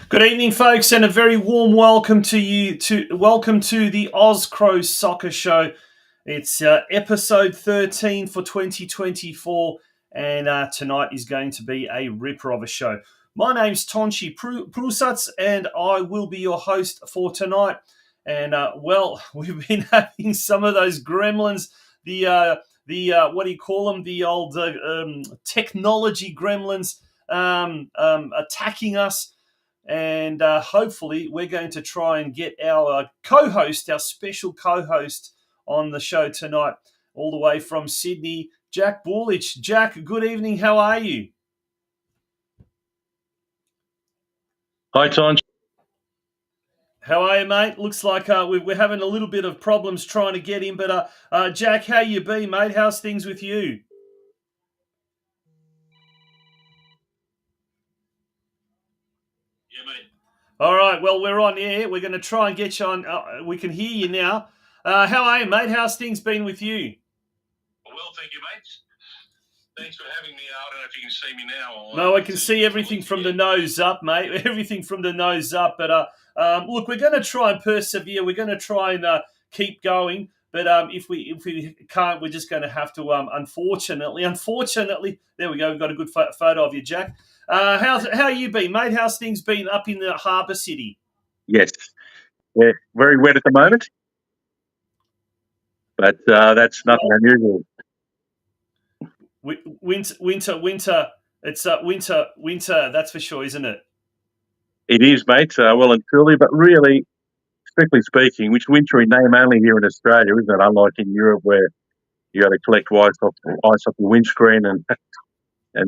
Good evening, folks, and a very warm welcome to you. Welcome to the Oz Cro Soccer Show. It's episode 13 for 2024, and tonight is going to be a ripper of a show. My name's Tonchi Prusats, and I will be your host for tonight. And we've been having some of those gremlins, the what do you call them? The old technology gremlins attacking us. And hopefully we're going to try and get our co-host, our special co-host on the show tonight, all the way from Sydney, Jack Bullich. Jack, good evening. How are you? Hi, Ton. How are you, mate? Looks like we're having a little bit of problems trying to get in. But Jack, how you been, mate? How's things with you? Yeah, mate. All right, well, we're on air. We're going to try and get you on. We can hear you now. How are you, mate? How's things been with you? Well, thank you, mate. Thanks for having me. I don't know if you can see me now. No, I can see everything from the nose up, mate. Everything from the nose up. But look, we're going to try and persevere. We're going to try and keep going. But if we can't, we're just going to have to. Unfortunately, there we go. We've got a good photo of you, Jack. How you been, mate? How's things been up in the harbour city? Yes, yeah, very wet at the moment, but that's nothing unusual. Winter. It's winter. That's for sure, isn't it? It is, mate. Well and truly, but really, strictly speaking, which wintry name only here in Australia, isn't it? Unlike in Europe, where you got to collect ice off the windscreen and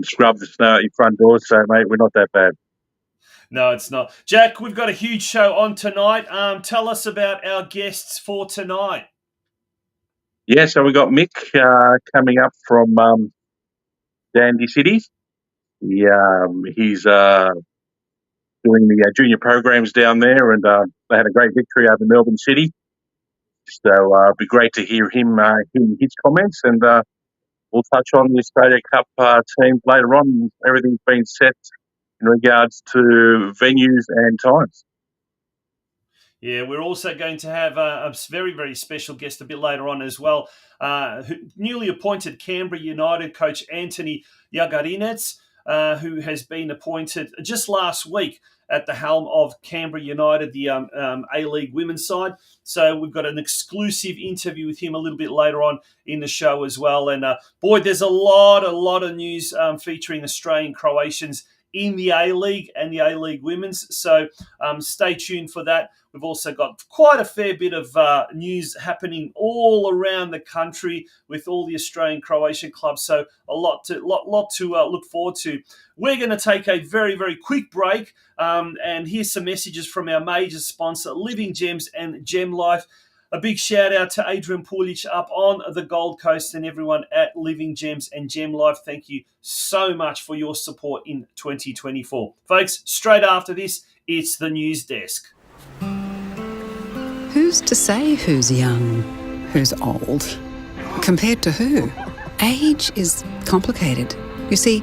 scrub the snow at your front door. So, mate, we're not that bad. No, it's not. Jack, we've got a huge show on tonight. Tell us about our guests for tonight. Yeah, so we got Mick coming up from Dandy City. He's doing the junior programs down there, and they had a great victory over Melbourne City. So it'd be great to hear his comments, and we'll touch on the Australia Cup teams later on. Everything's been set in regards to venues and times. Yeah, we're also going to have a very, very special guest a bit later on as well. Newly appointed Canberra United coach ANTONI JAGARINEC. who has been appointed just last week at the helm of Canberra United, the A-League Women's side. So we've got an exclusive interview with him a little bit later on in the show as well. And boy, there's a lot of news featuring Australian Croatians in the A-League and the A-League Women's. So stay tuned for that. We've also got quite a fair bit of news happening all around the country with all the Australian Croatian clubs. So a lot to look forward to. We're going to take a very, very quick break, and here's some messages from our major sponsor, Living Gems and Gem Life. A big shout out to Adrian Pulic up on the Gold Coast and everyone at Living Gems and Gem Life. Thank you so much for your support in 2024. Folks, straight after this, it's the news desk. Who's to say who's young, who's old? Compared to who? Age is complicated. You see,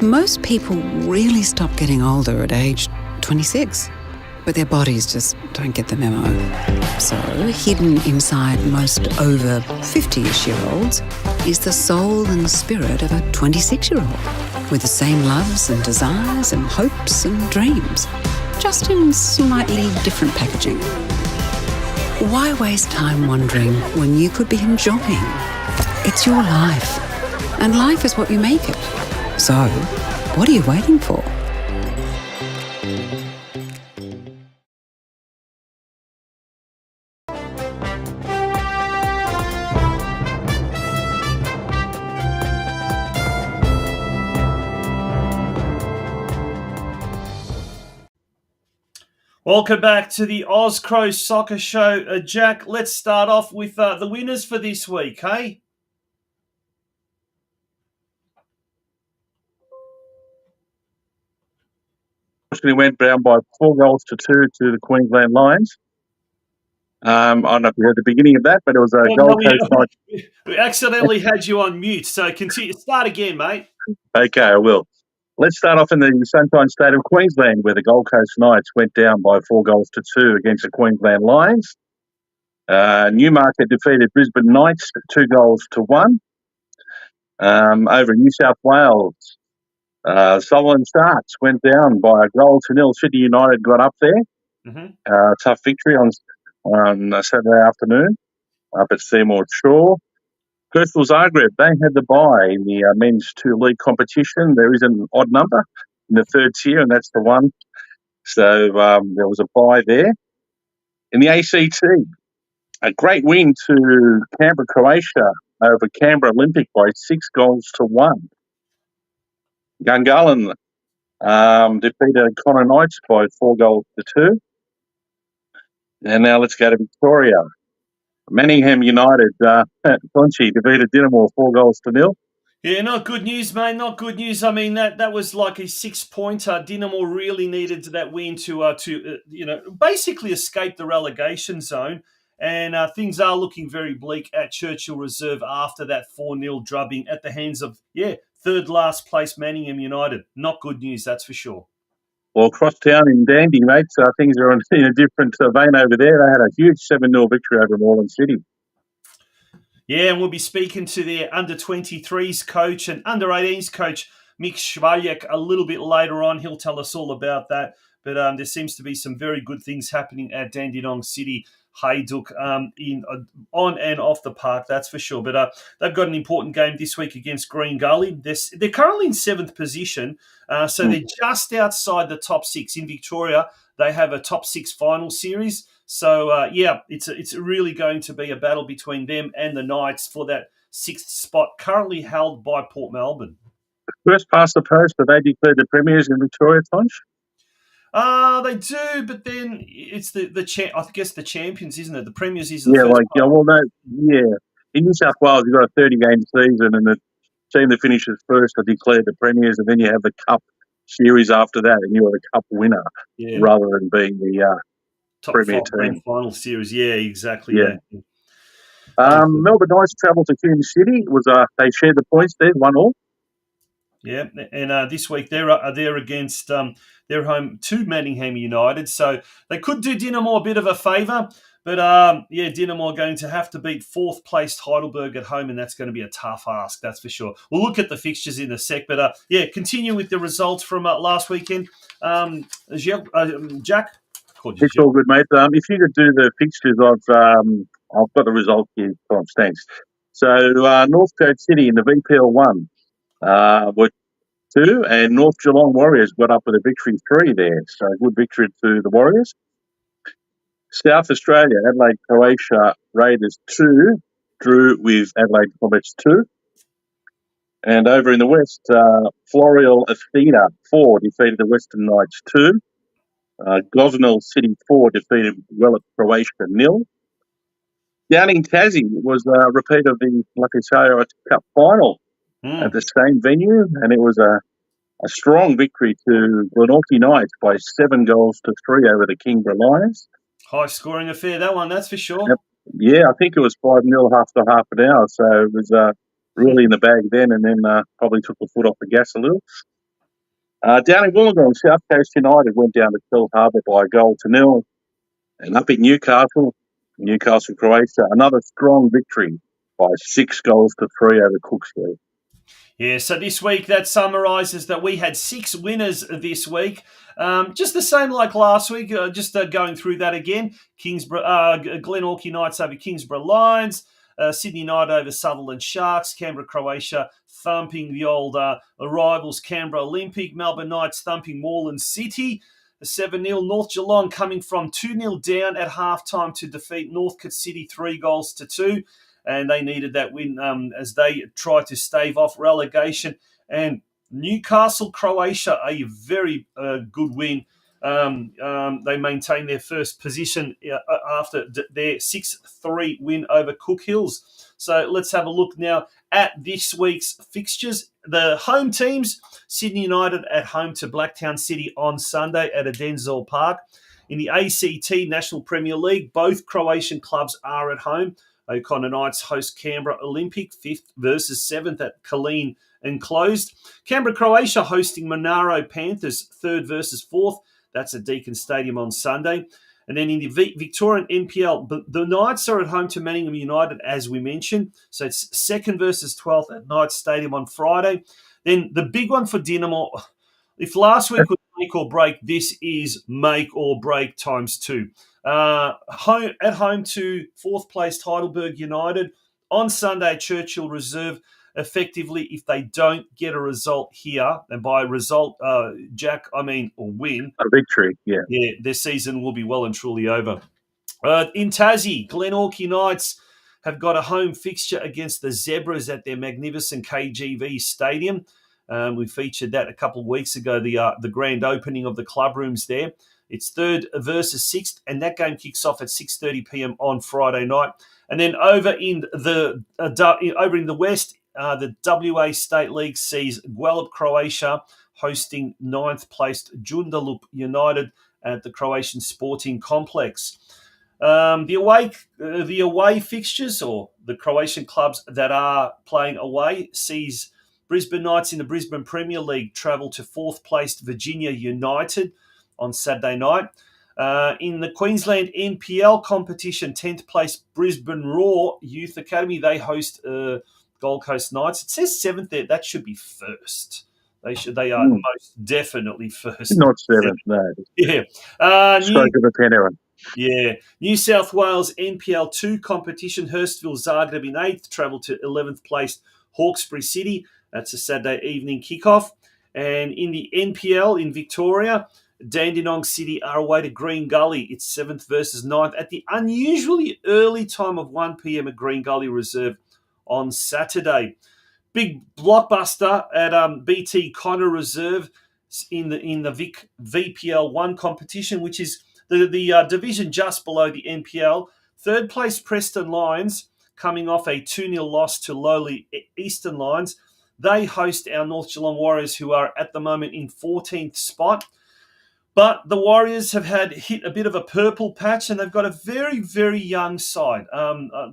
most people really stop getting older at age 26. But their bodies just don't get the memo. So, hidden inside most over 50-ish-year-olds is the soul and spirit of a 26-year-old with the same loves and desires and hopes and dreams, just in slightly different packaging. Why waste time wondering when you could be enjoying? It's your life, and life is what you make it. So, what are you waiting for? Welcome back to the Oz Cro Soccer Show. Jack, let's start off with the winners for this week, hey? Unfortunately, went down by 4-2 to the Queensland Lions. I don't know if you heard the beginning of that, but it was a Gold Coast night. We accidentally had you on mute, so continue. Start again, mate. Okay, I will. Let's start off in the Sunshine State of Queensland, where the Gold Coast Knights went down by 4-2 against the Queensland Lions. Newmarket defeated Brisbane Knights 2-1. Over in New South Wales, Sutherland Sharks went down by 1-0. Sydney United got up there. Mm-hmm. Tough victory on Saturday afternoon up at Seymour Shore. Crystal Zagreb, they had the bye in the men's 2-league competition. There is an odd number in the third tier, and that's the one. So there was a bye there. In the ACT, a great win to Canberra, Croatia over Canberra Olympic by 6-1. Gungahlin defeated Connor Knights by 4-2. And now let's go to Victoria. Manningham United, Conchi defeated Dinamo 4-0. Yeah, not good news, mate. Not good news. I mean, that was like a 6-pointer. Dinamo really needed that win to basically escape the relegation zone. And things are looking very bleak at Churchill Reserve after that 4-0 drubbing at the hands of, third last place Manningham United. Not good news, that's for sure. Well, Crosstown in Dandy, mate, so things are in a different vein over there. They had a huge 7-0 victory over Moreland City. Yeah, and we'll be speaking to their under-23s coach and under-18s coach, MICK SVALJEK, a little bit later on. He'll tell us all about that. But there seems to be some very good things happening at Dandenong City Hajduk on and off the park, that's for sure. But they've got an important game this week against Green Gully. They're currently in 7th position, so they're just outside the top 6. In Victoria, they have a top 6 final series. So, it's really going to be a battle between them and the Knights for that 6th spot, currently held by Port Melbourne. First past the post, but they declared the premiers in Victoria, Tonch? They do, but then it's I guess the champions, isn't it? The premiers is the first In New South Wales, you've got a 30-game season, and the team that finishes first are declared the premiers, and then you have the cup series after that, and you are the cup winner rather than being the top premier team. Final series. Yeah, exactly. Yeah. Melbourne Knights travelled to Hume City. They shared the points there, 1-1. Yeah, and this week they're against their home to Manningham United, so they could do Dinamo a bit of a favour, But, Dinamo are going to have to beat fourth-placed Heidelberg at home, and that's going to be a tough ask, that's for sure. We'll look at the fixtures in a sec, but, continue with the results from last weekend. Jack? It's all good, mate. If you could do the fixtures, I've got the results here, Tom. Thanks. So, North Coast City in the VPL 1 were 2, and North Geelong Warriors got up with a victory 3 there. So, good victory to the Warriors. South Australia, Adelaide, Croatia, Raiders 2, drew with Adelaide Comets 2. And over in the West, Floreal Athena 4 defeated the Western Knights 2. Gosnell City 4 defeated Wellet Croatia 0. Down in Tassie was a repeat of the Lucky Sarah Cup final at the same venue, and it was a strong victory to Glenorchy Knights by 7 goals to 3 over the Kingborough Lions. High scoring affair, that one, that's for sure. Yep. Yeah, I think it was 5-0 after half an hour, so it was really in the bag then, and then probably took the foot off the gas a little. Down in Wollongong, South Coast United went down to Pearl Harbour by 1-0. And up in Newcastle, Croatia, another strong victory by 6 goals to 3 over Cooksville. Yeah, so this week that summarises that we had 6 winners this week. Just the same like last week, just going through that again. Glenorchy Knights over Kingsborough Lions. Sydney United over Sutherland Sharks, Canberra Croatia thumping the old rivals Canberra Olympic, Melbourne Knights thumping Moreland City, 7-0, North Geelong coming from 2-0 down at halftime to defeat Northcote City 3-2, and they needed that win as they tried to stave off relegation. And Newcastle Croatia, a very good win. They maintained their first position after their 6-3 win over Cook Hills. So let's have a look now at this week's fixtures. The home teams, Sydney United at home to Blacktown City on Sunday at Adenzor Park. In the ACT National Premier League, both Croatian clubs are at home. O'Connor Knights host Canberra Olympic, 5th versus 7th at Colleen Enclosed. Canberra Croatia hosting Monaro Panthers, 3rd versus 4th. That's at Deakin Stadium on Sunday. And then in the Victorian NPL, the Knights are at home to Manningham United, as we mentioned. So it's 2nd versus 12th at Knights Stadium on Friday. Then the big one for Dinamo, if last week was make or break, this is make or break times 2. At home to 4th placed Heidelberg United on Sunday at Churchill Reserve. Effectively, if they don't get a result here, and by result, Jack, I mean a win. A victory, yeah. Yeah, their season will be well and truly over. In Tassie, Glenorchy Knights have got a home fixture against the Zebras at their magnificent KGV Stadium. We featured that a couple of weeks ago, the grand opening of the club rooms there. It's 3rd versus 6th, and that game kicks off at 6:30 p.m. on Friday night. And then over in the West, the WA State League sees Guelph, Croatia, hosting 9th placed Joondalup United at the Croatian Sporting Complex. The away fixtures, or the Croatian clubs that are playing away, sees Brisbane Knights in the Brisbane Premier League travel to 4th placed Virginia United on Saturday night. In the Queensland NPL competition, 10th place Brisbane Roar Youth Academy, they host Gold Coast Knights. It says 7th there. That should be 1st. They are most definitely 1st. Not 7th, no. Yeah. Stroke of a pen error. Yeah. New South Wales NPL 2 competition, Hurstville Zagreb in 8th, travel to 11th placed Hawkesbury City. That's a Saturday evening kickoff. And in the NPL in Victoria, Dandenong City are away to Green Gully. It's 7th versus 9th at the unusually early time of 1 p.m. at Green Gully Reserve on Saturday. Big blockbuster at BT Connor Reserve in the Vic VPL 1 competition, which is the division just below the NPL. 3rd place Preston Lions, coming off a 2-0 loss to lowly Eastern Lions. They host our North Geelong Warriors, who are at the moment in 14th spot. But the Warriors have hit a bit of a purple patch, and they've got a very, very young side.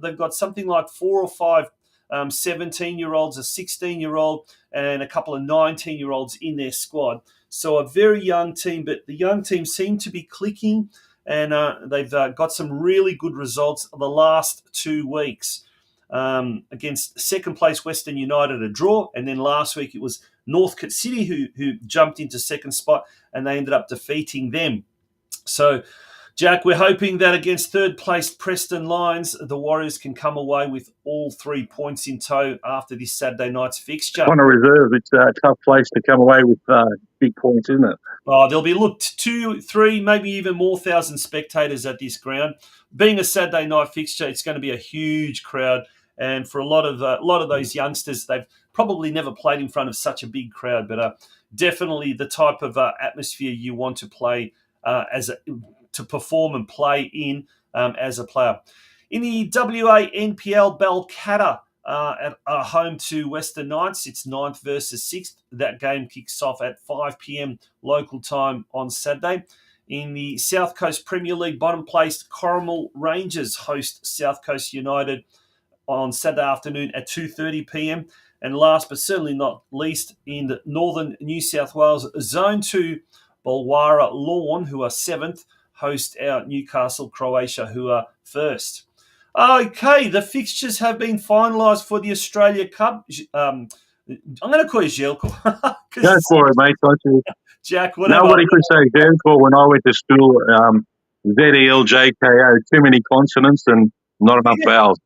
They've got something like 4 or 5 17-year-olds, a 16-year-old, and a couple of 19-year-olds in their squad. So a very young team, but the young team seem to be clicking, and they've got some really good results the last 2 weeks. Against second-place Western United, a draw, and then last week it was Northcote City who jumped into second spot, and they ended up defeating them. So, Jack, we're hoping that against third-placed Preston Lions, the Warriors can come away with all 3 points in tow after this Saturday night's fixture. On a reserve, it's a tough place to come away with big points, isn't it? Oh, there'll be 2, 3, maybe even more thousand spectators at this ground. Being a Saturday night fixture, it's going to be a huge crowd. And for a lot of those youngsters, they've probably never played in front of such a big crowd. But definitely the type of atmosphere you want to play to perform and play in as a player. In the WA NPL, Balcatta at home to Western Knights. It's 9th versus 6th. That game kicks off at 5 p.m. local time on Saturday. In the South Coast Premier League, bottom-placed Corrimal Rangers host South Coast United on Saturday afternoon at 2:30 p.m. And last but certainly not least, in the northern New South Wales Zone 2, Bulwara Lawn, who are 7th, host our Newcastle Croatia, who are 1st. Okay, the fixtures have been finalised for the Australia Cup. I'm going to call you Jelko. Go for it, mate. Don't you? Jack, whatever. Nobody could say Jelko when I went to school. ZELJKO, too many consonants and not enough vowels.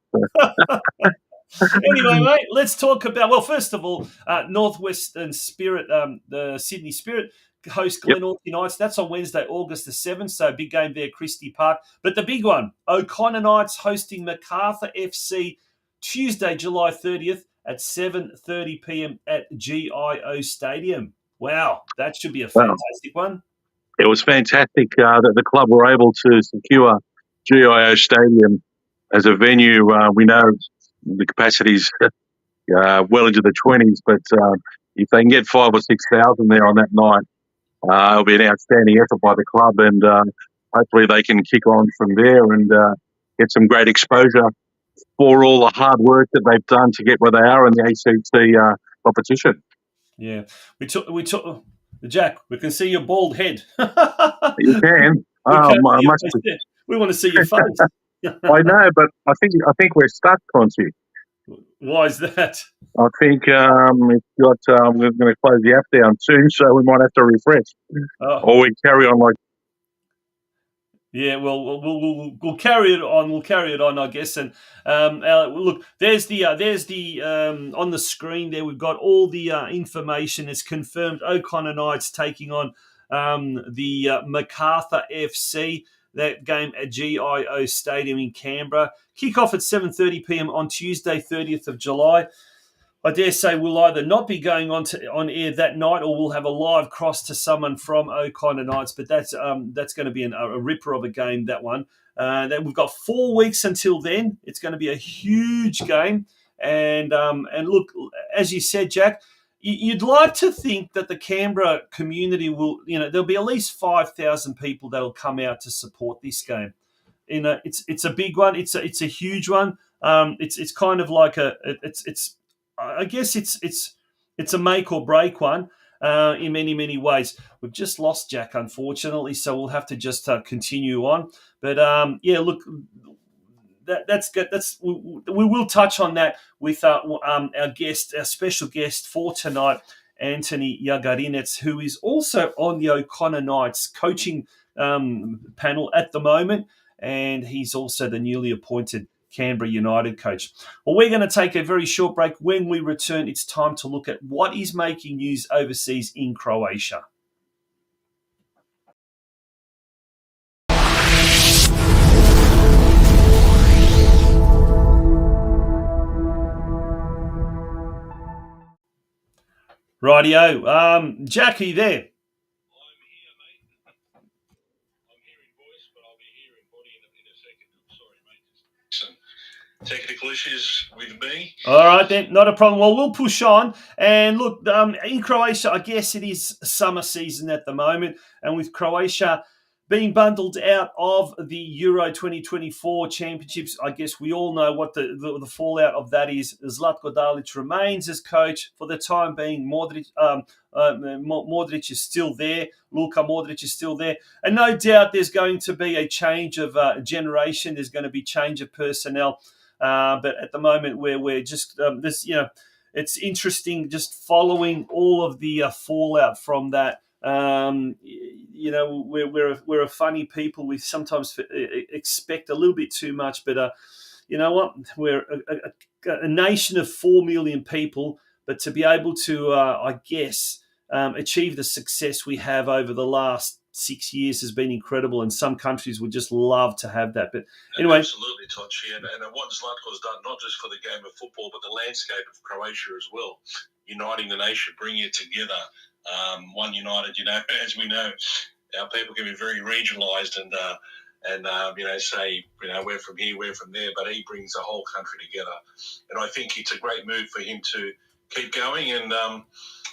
Anyway, mate, let's talk about, well, first of all, Northwestern Spirit, the Sydney Spirit, host Glenorchy Knights. That's on Wednesday, August the 7th, so big game there, Christie Park. But the big one, O'Connor Knights hosting Macarthur FC Tuesday, July 30th at 7:30 p.m. at GIO Stadium. Wow, that should be a fantastic one. It was fantastic that the club were able to secure GIO Stadium as a venue. We know the capacity's well into the 20s, but if they can get 5,000 or 6,000 there on that night, it'll be an outstanding effort by the club, and hopefully they can kick on from there and get some great exposure for all the hard work that they've done to get where they are in the ACT competition. Yeah, we took Jack. We can see your bald head. You can. We want to see your face. I know, but I think we're stuck, Conti. Why is that? I think we're going to close the app down soon, so we might have to refresh, or we carry on like. Yeah, well, we'll carry it on. We'll carry it on, I guess. And look, there's the on the screen there. We've got all the information. It's confirmed. O'Connor Knights taking on the Macarthur FC. That game at GIO Stadium in Canberra. Kick-off at 7:30 p.m. on Tuesday, 30th of July. I dare say we'll either not be going on air that night, or we'll have a live cross to someone from O'Connor Knights. But that's going to be a ripper of a game, that one. Then we've got 4 weeks until then. It's going to be a huge game. And look, as you said, Jack, you'd like to think that the Canberra community will, there'll be at least 5,000 people that will come out to support this game. It's a big one. It's a huge one. It's kind of like I guess it's a make or break one in many, many ways. We've just lost Jack, unfortunately, so we'll have to just continue on. But look, that's good. We will touch on that with our special guest for tonight, ANTONI JAGARINEC, who is also on the O'Connor Knights coaching panel at the moment, and he's also the newly appointed Canberra United coach. Well, we're going to take a very short break. When we return, it's time to look at what is making news overseas in Croatia. Rightio. Jack, are you there? I'm here, mate. I'm here in voice, but I'll be here in body in a second. I'm sorry, mate. Some technical issues with me. All right, then. Not a problem. Well, we'll push on. And look, in Croatia, I guess it is summer season at the moment. And with Croatia being bundled out of the Euro 2024 championships. I guess we all know what the fallout of that is. Zlatko Dalic remains as coach for the time being. Modric is still there. Luka Modric is still there. And no doubt there's going to be a change of generation. There's going to be change of personnel. But at the moment, we're just it's interesting just following all of the fallout from that. We're a funny people. We sometimes expect a little bit too much, but you know what? We're a nation of 4 million people, but to be able to, achieve the success we have over the last 6 years has been incredible, and some countries would just love to have that. But anyway, absolutely, Tochi, and what Zlatko's done, not just for the game of football, but the landscape of Croatia as well, uniting the nation, bringing it together. One united, as we know, our people can be very regionalised and say, we're from here, we're from there, but he brings the whole country together. And I think it's a great move for him to keep going, and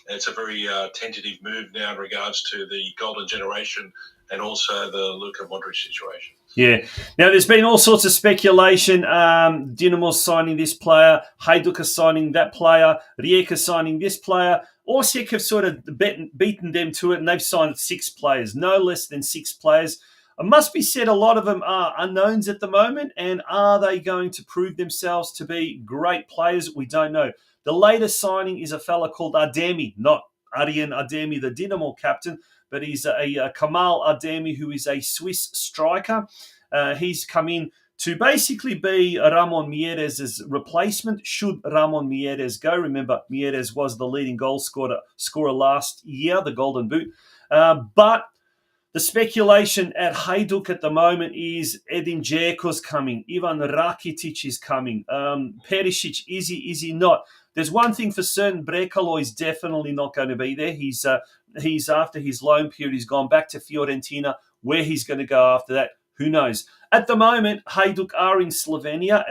it's a very tentative move now in regards to the golden generation and also the Luka Modric situation. Yeah. Now, there's been all sorts of speculation. Dinamo signing this player, Hajduk signing that player, Rijeka signing this player. Osijek have sort of beaten them to it, and they've signed 6 players, no less than 6 players. It must be said a lot of them are unknowns at the moment, and are they going to prove themselves to be great players? We don't know. The latest signing is a fella called Ademi, not Arjen Ademi, the Dinamo captain, but he's a Kamal Ademi, who is a Swiss striker. He's come in to basically be Ramon Mieres' replacement should Ramon Mieres go. Remember, Mieres was the leading goal scorer last year, the Golden Boot. But the speculation at Hajduk at the moment is Edin Dzeko's coming, Ivan Rakitic is coming, Perisic, is he not? There's one thing for certain, Brekalo is definitely not going to be there. He's after his loan period, he's gone back to Fiorentina. Where he's going to go after that, who knows? At the moment, Hajduk are in Slovenia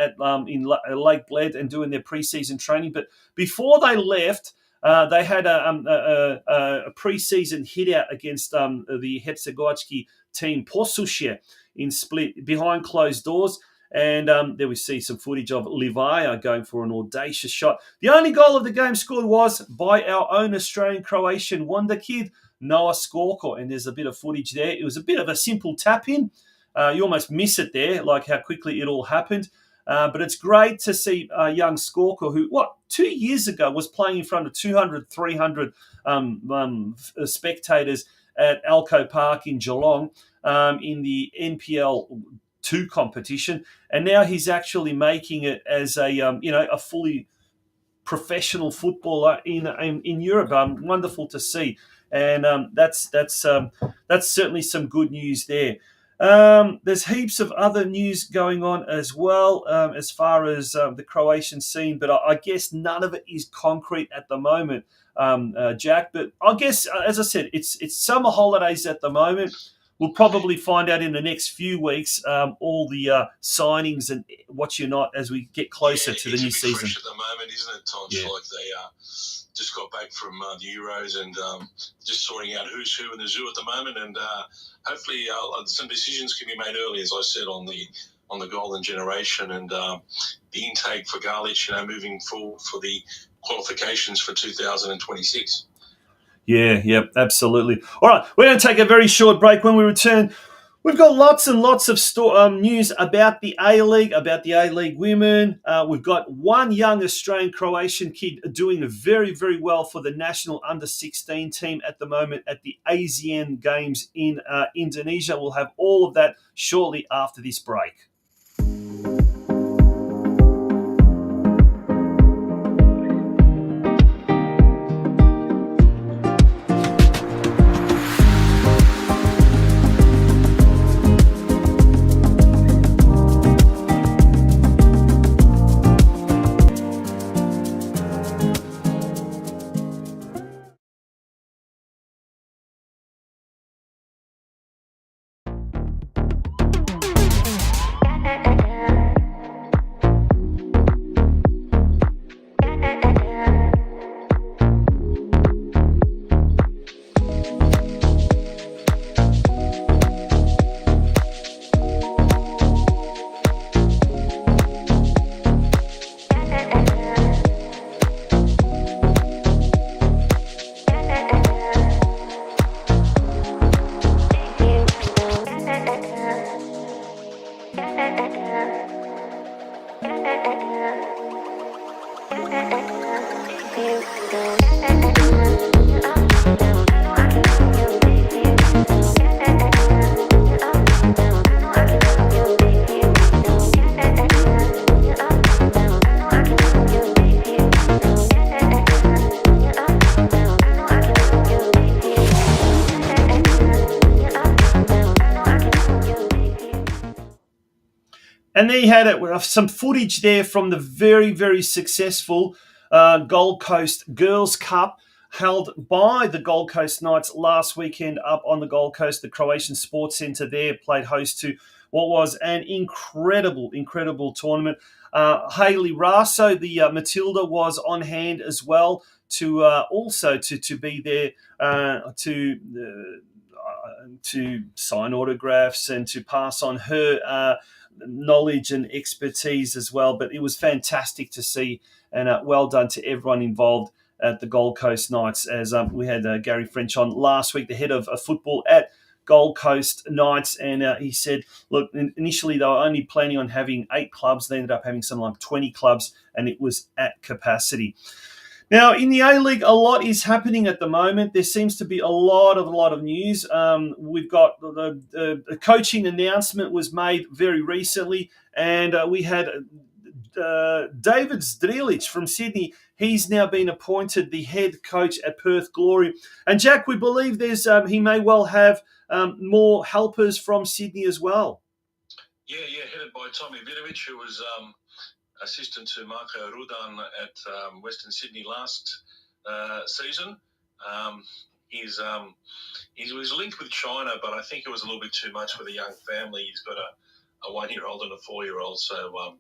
in Lake Bled and doing their pre-season training. But before they left, they had a pre-season hit-out against the Herzegovski team Posuše in Split behind closed doors. And there we see some footage of Livaja going for an audacious shot. The only goal of the game scored was by our own Australian-Croatian wonder kid, Noah Skorko. And there's a bit of footage there. It was a bit of a simple tap-in. You almost miss it there, like how quickly it all happened. But it's great to see young Skorko, who, 2 years ago was playing in front of 200, 300 spectators at Alco Park in Geelong in the NPL 2 competition. And now he's actually making it as a fully professional footballer in Europe. Wonderful to see. And that's certainly some good news there. There's heaps of other news going on as well as far as the Croatian scene, but I guess none of it is concrete at the moment, Jack. But I guess, as I said, it's summer holidays at the moment. We'll probably find out in the next few weeks all the signings and what you're not as we get closer to the new season. Fresh at the moment, isn't it, Tom? Yeah. Like they just got back from the Euros and just sorting out who's who in the zoo at the moment, and hopefully some decisions can be made early, as I said, on the golden generation and the intake for Garlic, moving forward for the qualifications for 2026. Yeah, absolutely. All right, we're going to take a very short break. When we return, we've got lots and lots of news about the A-League, about the A-League Women. We've got one young Australian-Croatian kid doing very, very well for the national under-16 team at the moment at the ASEAN Games in Indonesia. We'll have all of that shortly after this break. And there you had it, some footage there from the very, very successful Gold Coast Girls Cup held by the Gold Coast Knights last weekend up on the Gold Coast. The Croatian Sports Centre there played host to what was an incredible, incredible tournament. Hayley Raso, the Matilda, was on hand as well to also to be there to sign autographs and to pass on her knowledge and expertise as well. But it was fantastic to see, and well done to everyone involved at the Gold Coast Knights. As we had Gary French on last week, the head of football at Gold Coast Knights, and he said, look, initially they were only planning on having 8 clubs. They ended up having something like 20 clubs, and it was at capacity. Now, in the A-League, a lot is happening at the moment. There seems to be a lot of news. We've got the coaching announcement was made very recently, and we had David Zdrilic from Sydney. He's now been appointed the head coach at Perth Glory. And Jack, we believe there's he may well have more helpers from Sydney as well. Yeah, headed by Tommy Vidovic, who was assistant to Marko Rudan at Western Sydney last season. He was linked with China, but I think it was a little bit too much for the young family. He's got a 1-year-old and a 4-year-old, so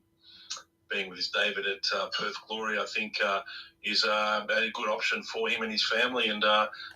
being with his David at Perth Glory, I think is a good option for him and his family, and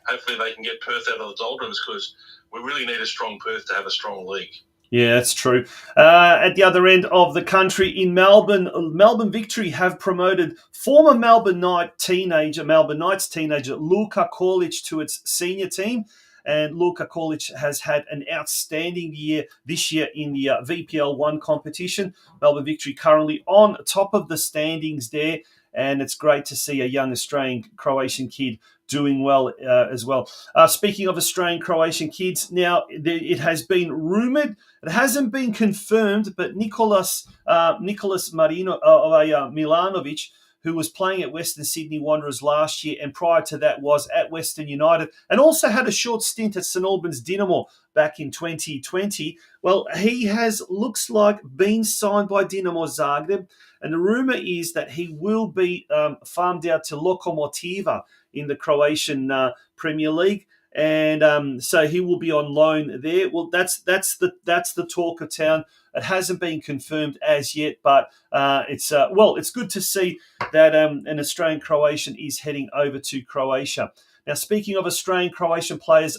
hopefully they can get Perth out of the doldrums, because we really need a strong Perth to have a strong league. Yeah, that's true. At the other end of the country in Melbourne, Melbourne Victory have promoted former Melbourne Knights teenager Luka Korlic to its senior team. And Luka Korlic has had an outstanding year this year in the VPL 1 competition. Melbourne Victory currently on top of the standings there. And it's great to see a young Australian Croatian kid doing well as well. Speaking of Australian Croatian kids, now it has been rumoured, it hasn't been confirmed, but Nicholas Milanovic, who was playing at Western Sydney Wanderers last year and prior to that was at Western United and also had a short stint at St Albans Dinamo back in 2020. Well, he has, looks like, been signed by Dinamo Zagreb, and the rumour is that he will be farmed out to Lokomotiva in the Croatian Premier League. And so he will be on loan there. Well, that's the talk of town. It hasn't been confirmed as yet, but it's good to see that an Australian Croatian is heading over to Croatia. Now, speaking of Australian Croatian players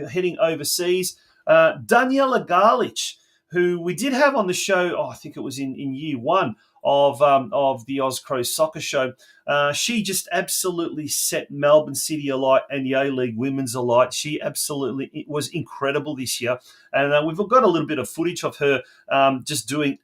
heading overseas, Daniela Galic, who we did have on the show, I think it was in year 1 of the Oz Cro Soccer Show. She just absolutely set Melbourne City alight and the A-League Women's alight. She absolutely was incredible this year. And we've got a little bit of footage of her just doing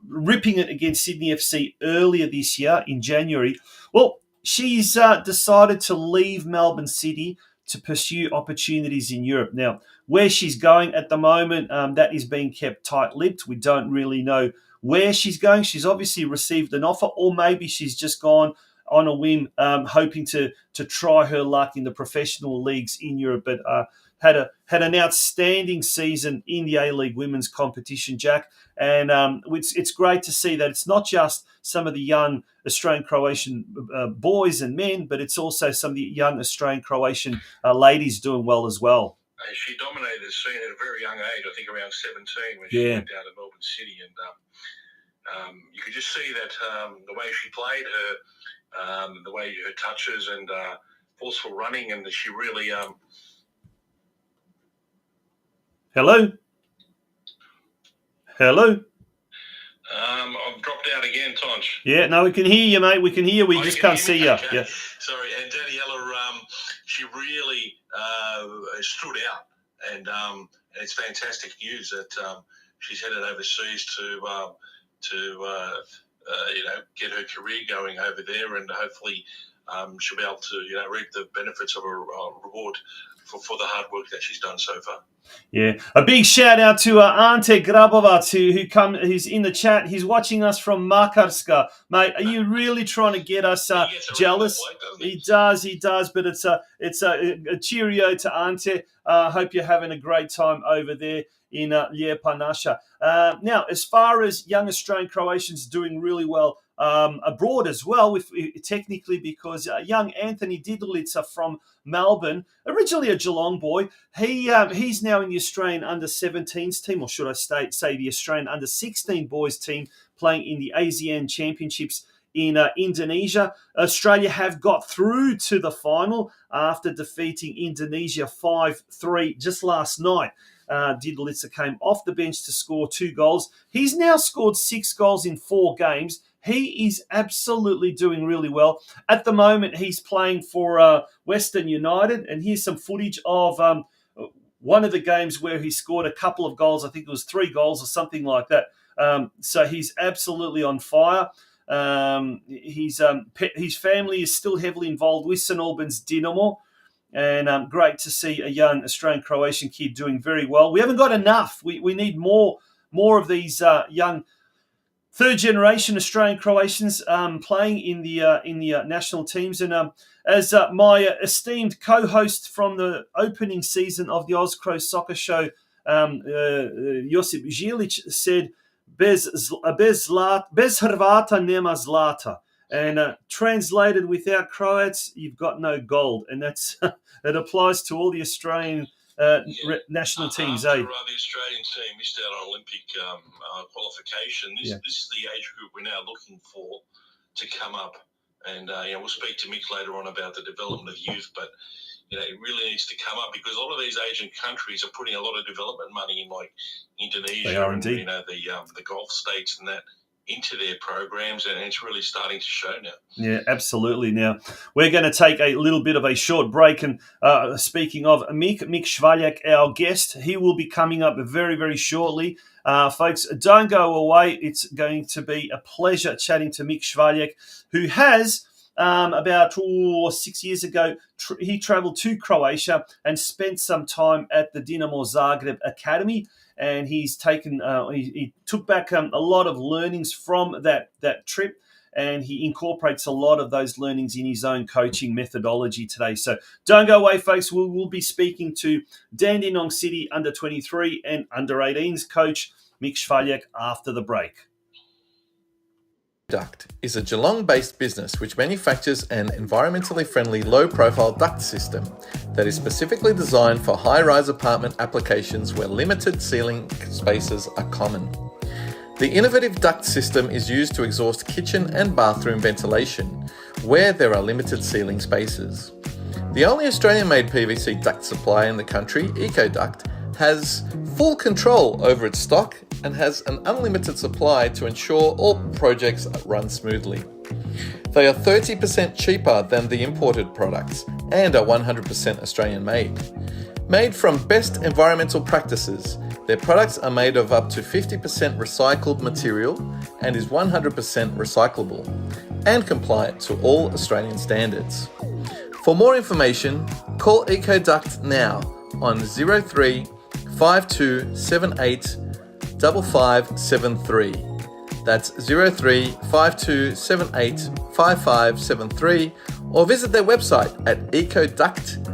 ripping it against Sydney FC earlier this year in January. Well, she's decided to leave Melbourne City to pursue opportunities in Europe. Now, where she's going at the moment, that is being kept tight-lipped. We don't really know where she's going. She's obviously received an offer, or maybe she's just gone on a whim, hoping to try her luck in the professional leagues in Europe. But had an outstanding season in the A-League Women's competition, Jack. And it's great to see that it's not just some of the young Australian Croatian boys and men, but it's also some of the young Australian Croatian ladies doing well as well. She dominated the scene at a very young age, I think around 17, when she went down to Melbourne City. And you could just see that the way she played, the way her touches and forceful running, and she really... Hello? I've dropped out again, Tonch. Yeah, no, we can hear you, mate. We can hear you. We just can't see you. Okay. Yeah. Sorry, and Daniela, she really stood out, and it's fantastic news that she's headed overseas to get her career going over there, and hopefully she'll be able to reap the benefits of a reward for the hard work that she's done so far. Yeah, a big shout out to Ante Grabovac who's in the chat. He's watching us from Makarska, mate. Are you really trying to get us jealous? He does. But it's a cheerio to Ante. Hope you're having a great time over there in Lijepa Naša. Now, as far as young Australian Croatians doing really well abroad as well, technically, because young Anthony Didelica from Melbourne, originally a Geelong boy, he's now in the Australian under-17s team, or should I say the Australian under-16 boys team, playing in the ASEAN Championships in Indonesia. Australia have got through to the final after defeating Indonesia 5-3 just last night. Didelica came off the bench to score 2 goals. He's now scored 6 goals in 4 games. He is absolutely doing really well. At the moment, he's playing for Western United, and here's some footage of one of the games where he scored a couple of goals. I think it was 3 goals or something like that. So he's absolutely on fire. His family is still heavily involved with St Albans Dinamo, and great to see a young Australian-Croatian kid doing very well. We haven't got enough. We need more of these young third-generation Australian Croatians playing in the national teams. And as my esteemed co-host from the opening season of the Oz Cro Soccer Show, Josip Žilić, said, bez Hrvata nema zlata. And translated, without Croats, you've got no gold. And that's it applies to all the Australian national teams. After the Australian team missed out on Olympic qualification, this is the age group we're now looking for to come up. And we'll speak to Mick later on about the development of youth, but it really needs to come up, because a lot of these Asian countries are putting a lot of development money in, like Indonesia, they are indeed. And the Gulf states and that, into their programs, and it's really starting to show now. Yeah, absolutely. Now, we're going to take a little bit of a short break, and speaking of MICK SVALJEK, our guest, he will be coming up very, very shortly. Folks, don't go away. It's going to be a pleasure chatting to MICK SVALJEK, who has, about 6 years ago, he travelled to Croatia and spent some time at the Dinamo Zagreb Academy. And he's taken, he took back a lot of learnings from that trip, and he incorporates a lot of those learnings in his own coaching methodology today. So don't go away, folks. We'll be speaking to Dandenong City under-23 and under-18s coach MICK SVALJEK after the break. Duct is a Geelong-based business which manufactures an environmentally friendly low-profile duct system that is specifically designed for high-rise apartment applications where limited ceiling spaces are common. The innovative duct system is used to exhaust kitchen and bathroom ventilation where there are limited ceiling spaces. The only Australian-made PVC duct supplier in the country, EcoDuct, has full control over its stock and has an unlimited supply to ensure all projects run smoothly. They are 30% cheaper than the imported products and are 100% Australian made. Made from best environmental practices, their products are made of up to 50% recycled material and is 100% recyclable and compliant to all Australian standards. For more information, call EcoDuct now on 03 5278 5573. That's 03 5278 5573, or visit their website at ecoduct.com.au.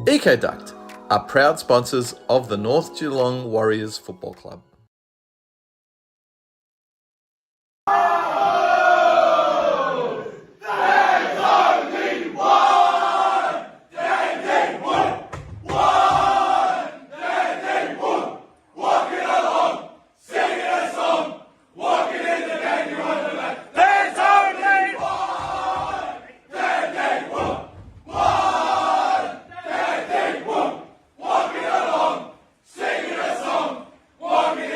EcoDuct are proud sponsors of the North Geelong Warriors Football Club. Walking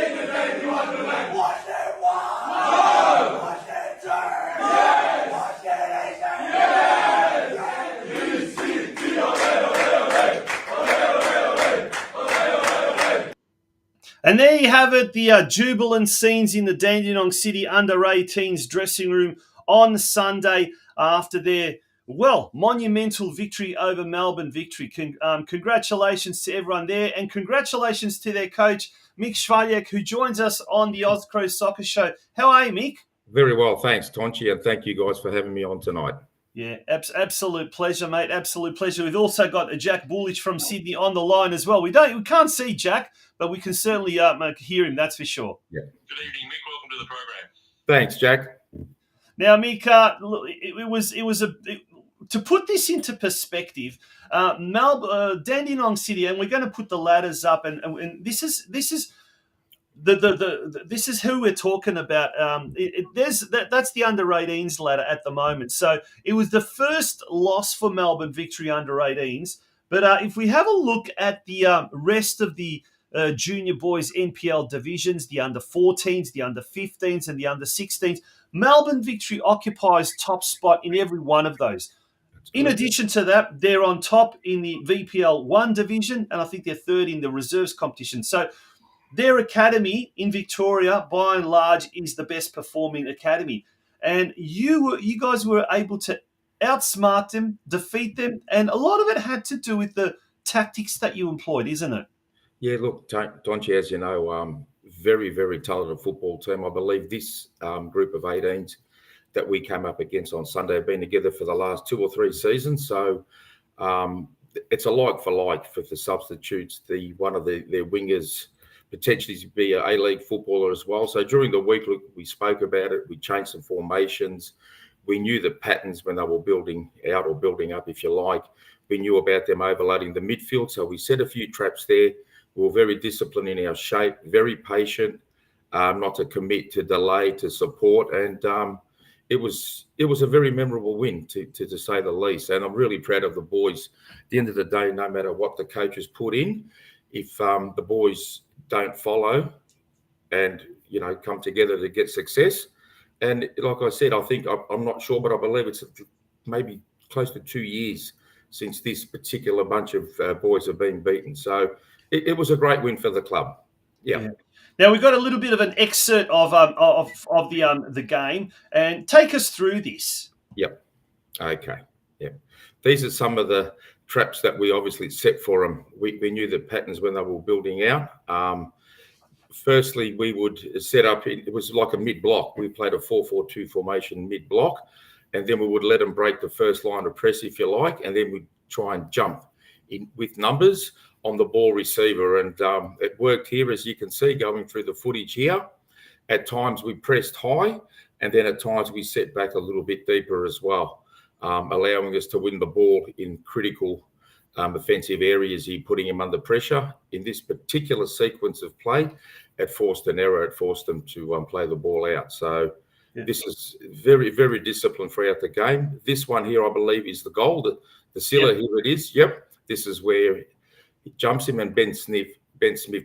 you have it, the jubilant scenes in the Dandenong City under-18s dressing room on Sunday after their, well, monumental victory over Melbourne Victory. Congratulations to everyone there, and congratulations to their coach, MICK SVALJEK, who joins us on the Oz Cro Soccer Show. How are you, Mick? Very well, thanks, Tonchi, and thank you guys for having me on tonight. Yeah, absolute pleasure, mate. Absolute pleasure. We've also got Jack Bullich from Sydney on the line as well. We can't see Jack, but we can certainly hear him. That's for sure. Yeah. Good evening, Mick. Welcome to the program. Thanks, Jack. Now, Mick, to put this into perspective, Dandenong City, and we're going to put the ladders up, and this is this is who we're talking about. That's the under-18s ladder at the moment. So it was the first loss for Melbourne Victory under-18s. But if we have a look at the rest of the junior boys NPL divisions, the under-14s, the under-15s, and the under-16s, Melbourne Victory occupies top spot in every one of those. In addition to that, they're on top in the VPL 1 division, and I think they're third in the reserves competition. So their academy in Victoria, by and large, is the best performing academy. And you guys were able to outsmart them, defeat them, and a lot of it had to do with the tactics that you employed, isn't it? Yeah, look, Tonchi, as you know, very, very talented football team. I believe this group of 18s that we came up against on Sunday have been together for the last 2 or 3 seasons. So it's a like for like for the substitutes. One of their wingers potentially to be an A-League footballer as well. So during the week, look, we spoke about it. We changed some formations. We knew the patterns when they were building out or building up, if you like. We knew about them overloading the midfield. So we set a few traps there. We were very disciplined in our shape, very patient, not to commit, to delay, to support. And it was a very memorable win, to say the least. And I'm really proud of the boys. At the end of the day, no matter what the coaches put in, if the boys don't follow and, come together to get success. And like I said, I think, I'm not sure, but I believe it's maybe close to 2 years since this particular bunch of boys have been beaten. So it was a great win for the club. Yeah. Now we've got a little bit of an excerpt of the game, and take us through this. Yep. Okay. Yeah. These are some of the traps that we obviously set for them. We knew the patterns when they were building out. Firstly, we would set up, it was like a mid-block. We played a 4-4-2 formation mid-block, and then we would let them break the first line of press, if you like, and then we'd try and jump in with numbers on the ball receiver. And it worked here, as you can see, going through the footage here. At times we pressed high, and then at times we set back a little bit deeper as well, allowing us to win the ball in critical offensive areas here, putting him under pressure. In this particular sequence of play, it forced an error. It forced them to play the ball out. So this is very, very disciplined throughout the game. This one here, I believe, is the goal. The sealer, here it is. Yep. This is where it jumps him, and Ben Smith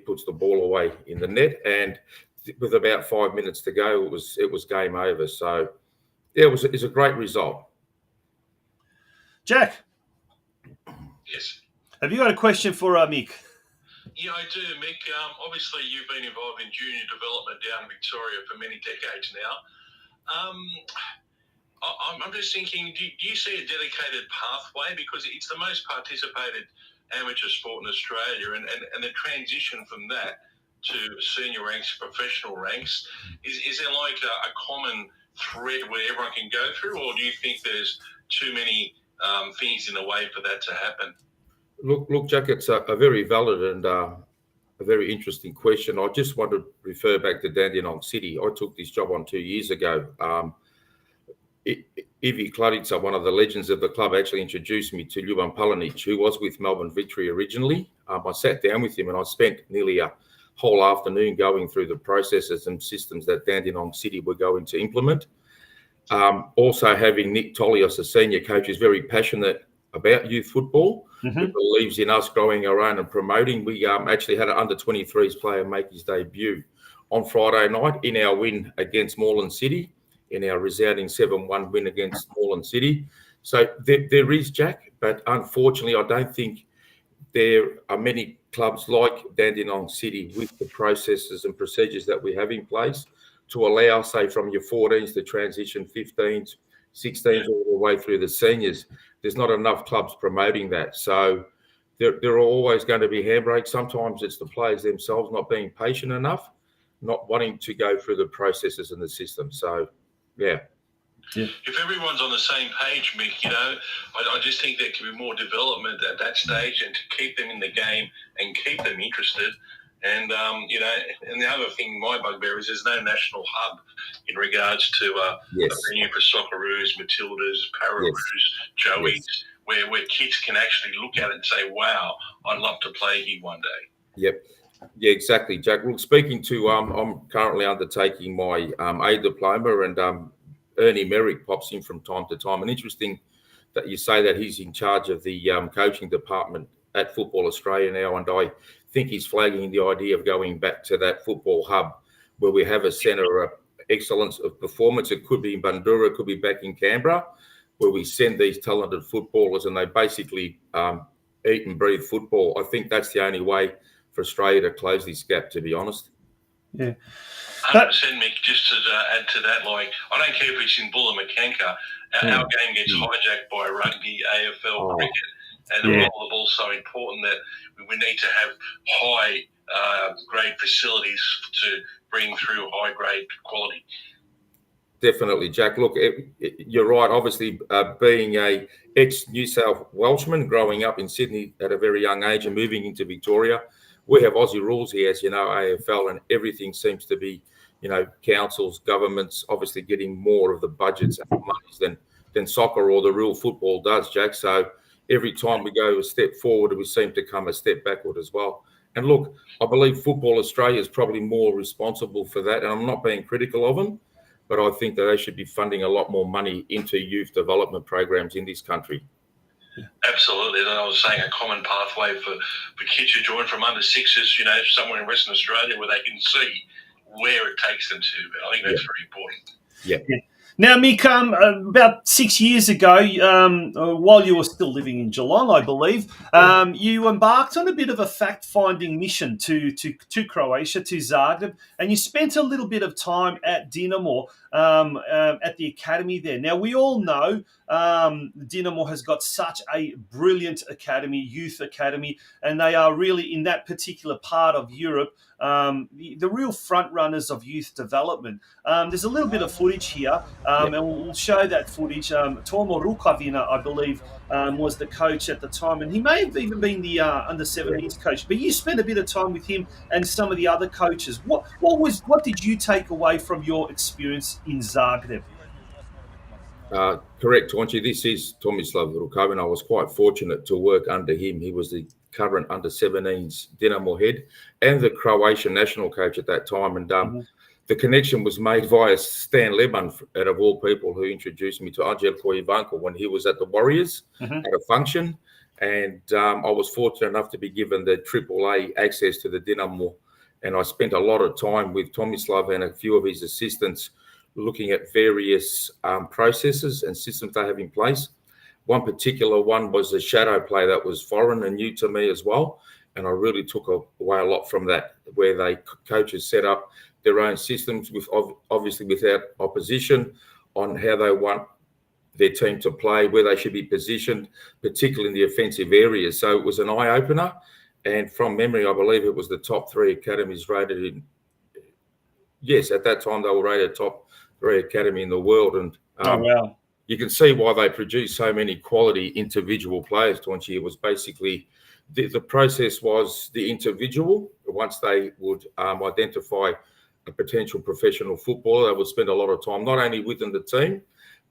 puts the ball away in the net. And with about 5 minutes to go, it was game over. So yeah, it's a great result. Jack. Yes. Have you got a question for Mick? Yeah, I do, Mick. Obviously, you've been involved in junior development down in Victoria for many decades now. I'm just thinking, do you see a dedicated pathway? Because it's the most participated amateur sport in Australia, and the transition from that to senior ranks, professional ranks, is there like a common thread where everyone can go through, or do you think there's too many things in the way for that to happen? Look, Jack, it's a very valid and a very interesting question. I just want to refer back to Dandenong City. I took this job on 2 years ago. Ivi Kladica, one of the legends of the club, actually introduced me to Ljuban Palanic, who was with Melbourne Victory originally. I sat down with him and I spent nearly a whole afternoon going through the processes and systems that Dandenong City were going to implement. Also having Nick Tolios, a senior coach, is very passionate about youth football. Who believes in us growing our own and promoting. We actually had an under-23s player make his debut on Friday night in our win against Moreland City, in our resounding 7-1 win against Moreland City. So there is, Jack, but unfortunately I don't think there are many clubs like Dandenong City with the processes and procedures that we have in place to allow, say, from your 14s to transition 15s, 16s, all the way through the seniors. There's not enough clubs promoting that. So there are always going to be handbrakes. Sometimes it's the players themselves not being patient enough, not wanting to go through the processes in the system. So, yeah. If everyone's on the same page, Mick, I just think there can be more development at that stage and to keep them in the game and keep them interested. And, and the other thing, my bugbear is there's no national hub in regards to venue for Socceroos, Matildas, Pararoos, Joeys, where kids can actually look at it and say, wow, I'd love to play here one day. Yep. Yeah, exactly, Jack. Well, speaking to, I'm currently undertaking my A diploma, and Ernie Merrick pops in from time to time. And interesting that you say that he's in charge of the coaching department at Football Australia now, and I think he's flagging the idea of going back to that football hub where we have a centre of excellence of performance. It could be in Bundoora, it could be back in Canberra, where we send these talented footballers and they basically eat and breathe football. I think that's the only way for Australia to close this gap, to be honest. Yeah. 100%, Mick, just to add to that, I don't care if it's in Bullamakanka, our game gets hijacked by rugby, AFL, cricket, and the role of the ball is so important that we need to have high grade facilities to bring through high grade quality. Definitely, Jack. Look, you're right. Obviously, being a ex-New South Welshman, growing up in Sydney at a very young age and moving into Victoria, we have Aussie rules here, as you know, AFL, and everything seems to be, councils, governments, obviously getting more of the budgets and monies than soccer or the real football does, Jack. So every time we go a step forward, we seem to come a step backward as well. And look, I believe Football Australia is probably more responsible for that, and I'm not being critical of them, but I think that they should be funding a lot more money into youth development programs in this country. Absolutely. And I was saying a common pathway for kids who join from under sixes, somewhere in Western Australia where they can see where it takes them to. I think that's very important. Yeah. Now, Mick, about 6 years ago, while you were still living in Geelong, I believe, you embarked on a bit of a fact-finding mission to Croatia, to Zagreb, and you spent a little bit of time at Dinamo, at the academy there. Now, we all know Dinamo has got such a brilliant academy, youth academy, and they are really, in that particular part of Europe, the real front runners of youth development. There's a little bit of footage here, and we'll show that footage. Tomo Rukavina, I believe, was the coach at the time, and he may have even been the under-17s coach. But you spent a bit of time with him and some of the other coaches. What did you take away from your experience in Zagreb? Correct, Tonchi. This is Tomislav Rukavina. I was quite fortunate to work under him. He was the current under-17s Dinamo head and the Croatian national coach at that time. And the connection was made via Stan Leban, out of all people, who introduced me to Anđelko Ivanko when he was at the Warriors at a function. And I was fortunate enough to be given the AAA access to the Dinamo. And I spent a lot of time with Tomislav and a few of his assistants looking at various processes and systems they have in place. One particular one was a shadow play that was foreign and new to me as well. And I really took away a lot from that, where coaches set up their own systems, with obviously without opposition, on how they want their team to play, where they should be positioned, particularly in the offensive areas. So it was an eye-opener. And from memory, I believe it was the top 3 academies rated in... Yes, at that time, they were rated top 3 academy in the world. And wow. You can see why they produce so many quality individual players, Tonchi. It was basically... The process was the individual. Once they would identify a potential professional footballer, they would spend a lot of time, not only within the team,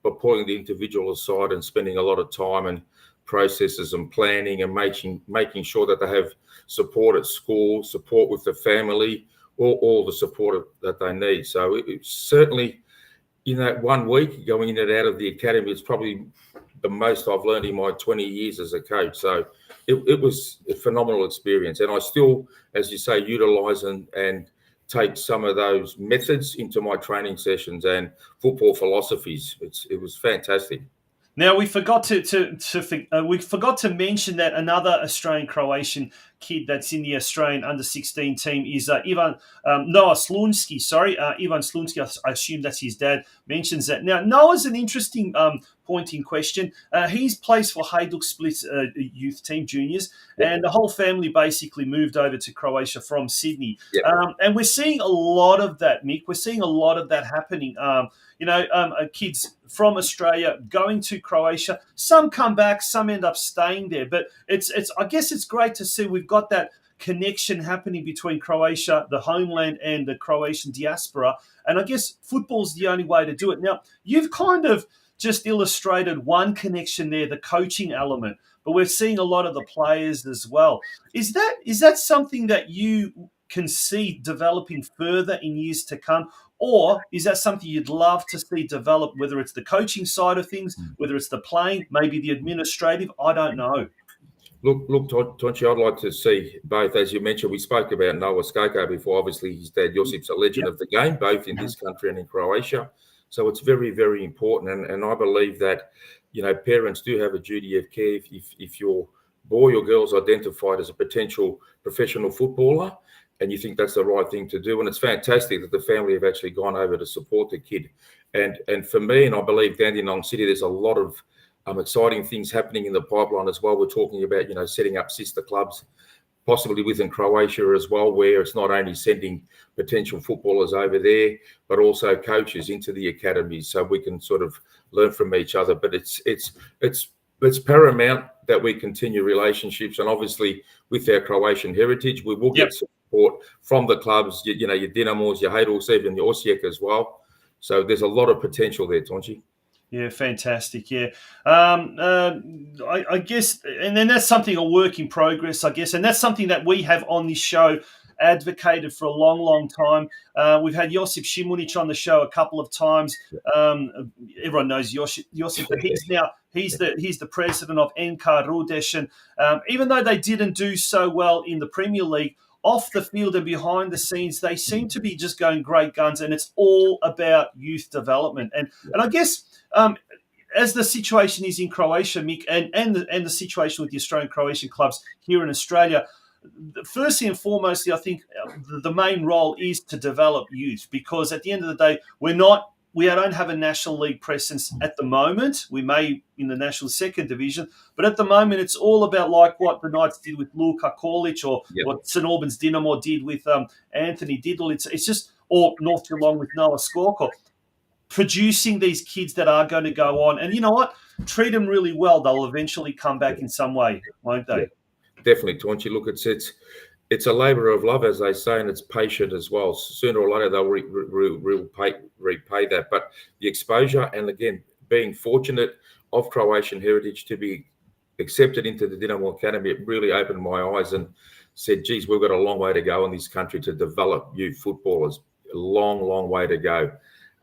but pulling the individual aside and spending a lot of time and processes and planning and making sure that they have support at school, support with the family, all the support that they need. So it's certainly, in that 1 week going in and out of the academy, it's probably the most I've learned in my 20 years as a coach. So it was a phenomenal experience. And I still, as you say, utilise and take some of those methods into my training sessions and football philosophies. It was fantastic. Now, we forgot to mention that another Australian-Croatian kid that's in the Australian under-16 team is Noah Slunski. Ivan Slunski, I assume that's his dad, mentions that. Now, Noah's an interesting point in question. He's plays for Hajduk Split's youth team, juniors, and the whole family basically moved over to Croatia from Sydney. Yep. And we're seeing a lot of that, Mick. We're seeing a lot of that happening. Kids from Australia going to Croatia. Some come back, some end up staying there. But I guess it's great to see we've got that connection happening between Croatia, the homeland, and the Croatian diaspora. And I guess football's the only way to do it. Now, you've kind of just illustrated one connection there, the coaching element, but we're seeing a lot of the players as well. Is that something that you can see developing further in years to come? Or is that something you'd love to see develop, whether it's the coaching side of things, whether it's the playing, maybe the administrative? I don't know. Look, Tonchi, I'd like to see both. As you mentioned, we spoke about Noah Skoko before. Obviously, his dad, Josip's a legend of the game, both in this country and in Croatia. So it's very, very important. And I believe that, parents do have a duty of care. If your boy or girl's identified as a potential professional footballer, and you think that's the right thing to do. And it's fantastic that the family have actually gone over to support the kid. And for me, and I believe Dandenong City, there's a lot of exciting things happening in the pipeline as well. We're talking about, setting up sister clubs, possibly within Croatia as well, where it's not only sending potential footballers over there, but also coaches into the academies so we can sort of learn from each other. But it's paramount that we continue relationships. And obviously with our Croatian heritage, we will get support from the clubs, your Dinamos, your Hajduk, even your Osijek as well. So there's a lot of potential there, Tonchi. Yeah, fantastic. Yeah. I guess, and then that's something, a work in progress, I guess. And that's something that we have on this show advocated for a long, long time. We've had Josip Šimunić on the show a couple of times. Everyone knows Josip, but he's the president of NK Rudeš. And even though they didn't do so well in the Premier League, off the field and behind the scenes, they seem to be just going great guns, and it's all about youth development. And I guess as the situation is in Croatia, Mick, and the situation with the Australian Croatian clubs here in Australia, firstly and foremostly, I think the main role is to develop youth, because at the end of the day, we don't have a National League presence at the moment. We may in the National Second Division, but at the moment it's all about like what the Knights did with Luka Korlic, or what St Albans Dinamo did with Anthony Diddle. It's just, or North Geelong with Noah Skoko, producing these kids that are going to go on. And you know what? Treat them really well. They'll eventually come back in some way, won't they? Yeah, definitely, Tonchi. Look, it's a labour of love, as they say, and it's patient as well. Sooner or later, they'll repay that. But the exposure, and again, being fortunate of Croatian heritage to be accepted into the Dinamo Academy, it really opened my eyes and said, geez, we've got a long way to go in this country to develop youth footballers. A long, long way to go.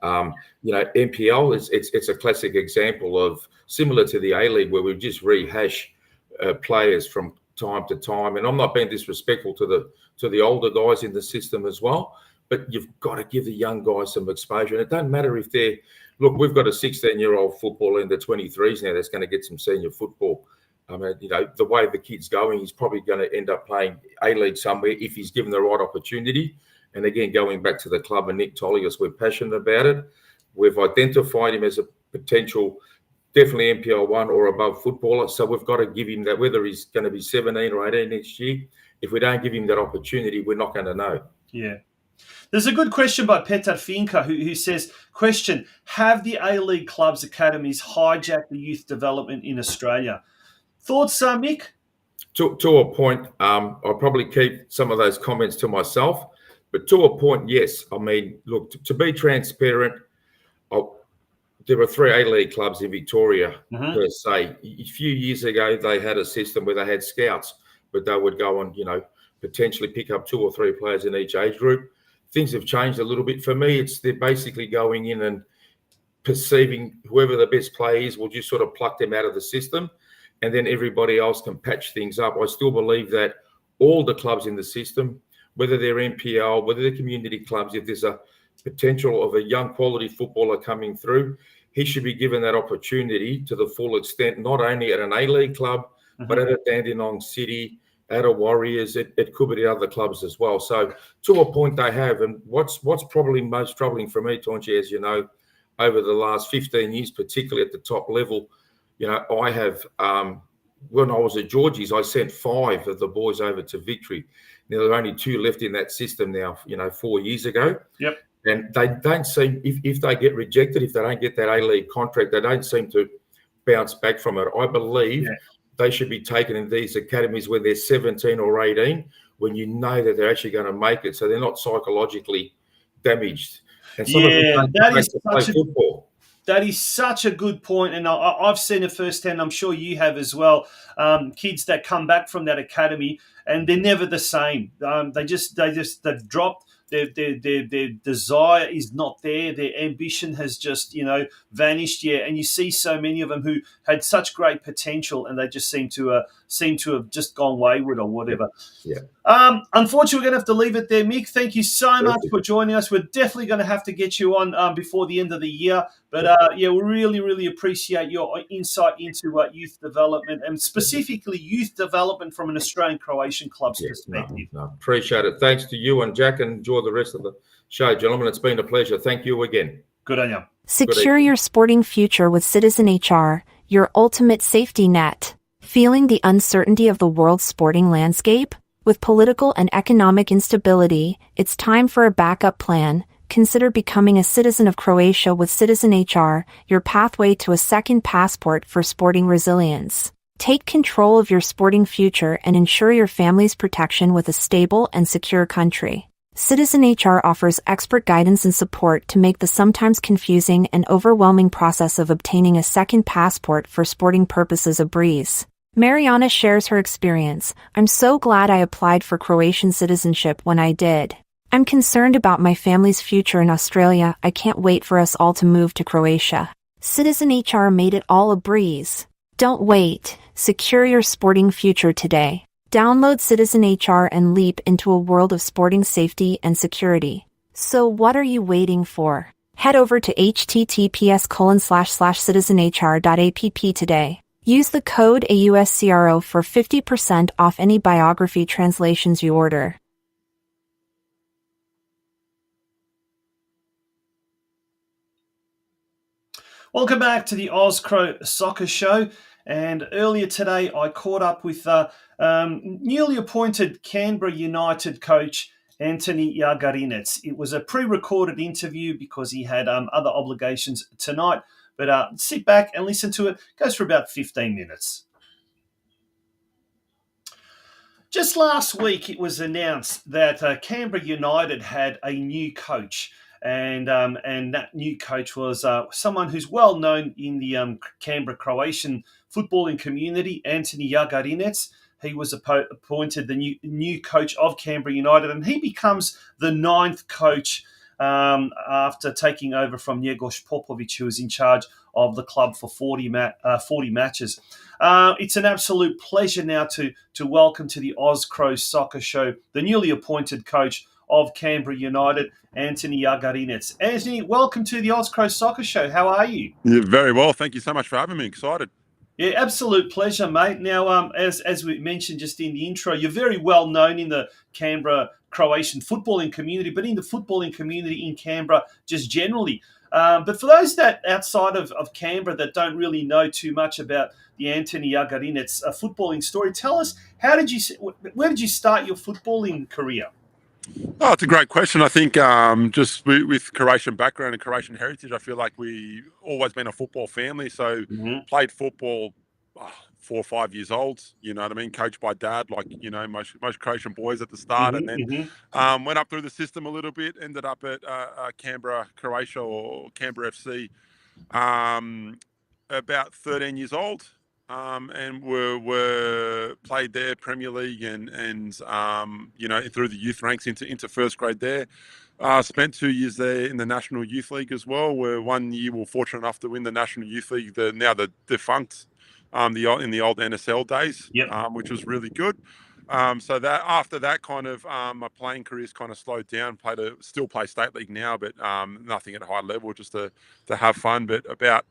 NPL, it's a classic example of, similar to the A-League, where we just rehash players from time to time. And I'm not being disrespectful to the older guys in the system as well, but you've got to give the young guys some exposure. And it doesn't matter if look, we've got a 16-year-old footballer in the 23s now that's going to get some senior football. I mean, the way the kid's going, he's probably going to end up playing A-League somewhere if he's given the right opportunity. And again, going back to the club and Nick Tollius, we're passionate about it. We've identified him as a potential, definitely NPL 1 or above footballer. So we've got to give him that, whether he's going to be 17 or 18 next year. If we don't give him that opportunity, we're not going to know. Yeah. There's a good question by Petar Finka who says, question, have the A-League clubs academies hijacked the youth development in Australia? Thoughts, Mick? To a point, I'll probably keep some of those comments to myself. But to a point, yes. I mean, look, to be transparent, there were 3 A-League clubs in Victoria, per se. A few years ago, they had a system where they had scouts, but they would go and, potentially pick up 2 or 3 players in each age group. Things have changed a little bit. For me, they're basically going in and perceiving whoever the best player is, will just sort of pluck them out of the system, and then everybody else can patch things up. I still believe that all the clubs in the system, whether they're NPL, whether they're community clubs, if there's a potential of a young quality footballer coming through, he should be given that opportunity to the full extent, not only at an A-League club, but at a Dandenong City, at a Warriors. It could be the other clubs as well. So to a point they have. And what's probably most troubling for me, Tonchi, as you know, over the last 15 years, particularly at the top level, I have, when I was at Georgie's, I sent 5 of the boys over to Victory. Now, there are only 2 left in that system now, 4 years ago. Yep. And they don't seem, if they get rejected, if they don't get that A-League contract, they don't seem to bounce back from it. I believe they should be taken in these academies when they're 17 or 18, when you know that they're actually going to make it, so they're not psychologically damaged. And some of them that is such a good point, and I've seen it firsthand. I'm sure you have as well. Kids that come back from that academy and they're never the same. They've dropped. Their desire is not there. Their ambition has just, vanished. Yeah, and you see so many of them who had such great potential, and they just seem to have just gone wayward or whatever. Yeah. Unfortunately, we're going to have to leave it there, Mick. Thank you so much for joining us. We're definitely going to have to get you on before the end of the year. But we really, really appreciate your insight into youth development, and specifically youth development from an Australian Croatian club's perspective. No, appreciate it. Thanks to you and Jack, and enjoy the rest of the show, gentlemen. It's been a pleasure. Thank you again. Good on you. Secure your sporting future with Citizen HR, your ultimate safety net. Feeling the uncertainty of the world's sporting landscape? With political and economic instability, it's time for a backup plan. Consider becoming a citizen of Croatia with Citizen HR, your pathway to a second passport for sporting resilience. Take control of your sporting future and ensure your family's protection with a stable and secure country. Citizen HR offers expert guidance and support to make the sometimes confusing and overwhelming process of obtaining a second passport for sporting purposes a breeze. Mariana shares her experience. I'm so glad I applied for Croatian citizenship when I did. I'm concerned about my family's future in Australia. I can't wait for us all to move to Croatia. Citizen HR made it all a breeze. Don't wait. Secure your sporting future today. Download Citizen HR and leap into a world of sporting safety and security. So what are you waiting for? Head over to https://citizenhr.app today. Use the code AUSCRO for 50% off any biography translations you order. Welcome back to the Oz Cro Soccer Show. And earlier today, I caught up with newly appointed Canberra United coach ANTONI JAGARINEC. It was a pre-recorded interview because he had other obligations tonight. But sit back and listen to it. It goes for about 15 minutes. Just last week, it was announced that Canberra United had a new coach. And that new coach was someone who's well known in the Canberra Croatian footballing community, ANTONI JAGARINEC. He was appointed the new coach of Canberra United, and he becomes the 9th coach after taking over from Njegos Popovic, who was in charge of the club for 40 matches. It's an absolute pleasure now to welcome to the Oz Cro Soccer Show the newly appointed coach of Canberra United, ANTONI JAGARINEC. Anthony, welcome to the Oz Cro Soccer Show. How are you? Yeah, very well. Thank you so much for having me. Excited. Yeah, absolute pleasure, mate. Now, as we mentioned just in the intro, you're very well known in the Canberra Croatian footballing community, but in the footballing community in Canberra just generally. But for those that outside of Canberra that don't really know too much about the ANTONI JAGARINEC footballing story, tell us, where did you start your footballing career? Oh, it's a great question. I think just with Croatian background and Croatian heritage, I feel like we always been a football family. So played football 4 or 5 years old, you know what I mean? Coached by dad, like, most Croatian boys at the start. And then went up through the system a little bit, ended up at Canberra, Croatia, or Canberra FC, about 13 years old. And were played there, Premier League, and through the youth ranks into first grade there. Spent 2 years there in the National Youth League as well, where 1 year we were fortunate enough to win the National Youth League, the defunct, in the old NSL days, which was really good. So that after that kind of my playing career's kind of slowed down. Still play state league now, but nothing at a high level, just to have fun. But about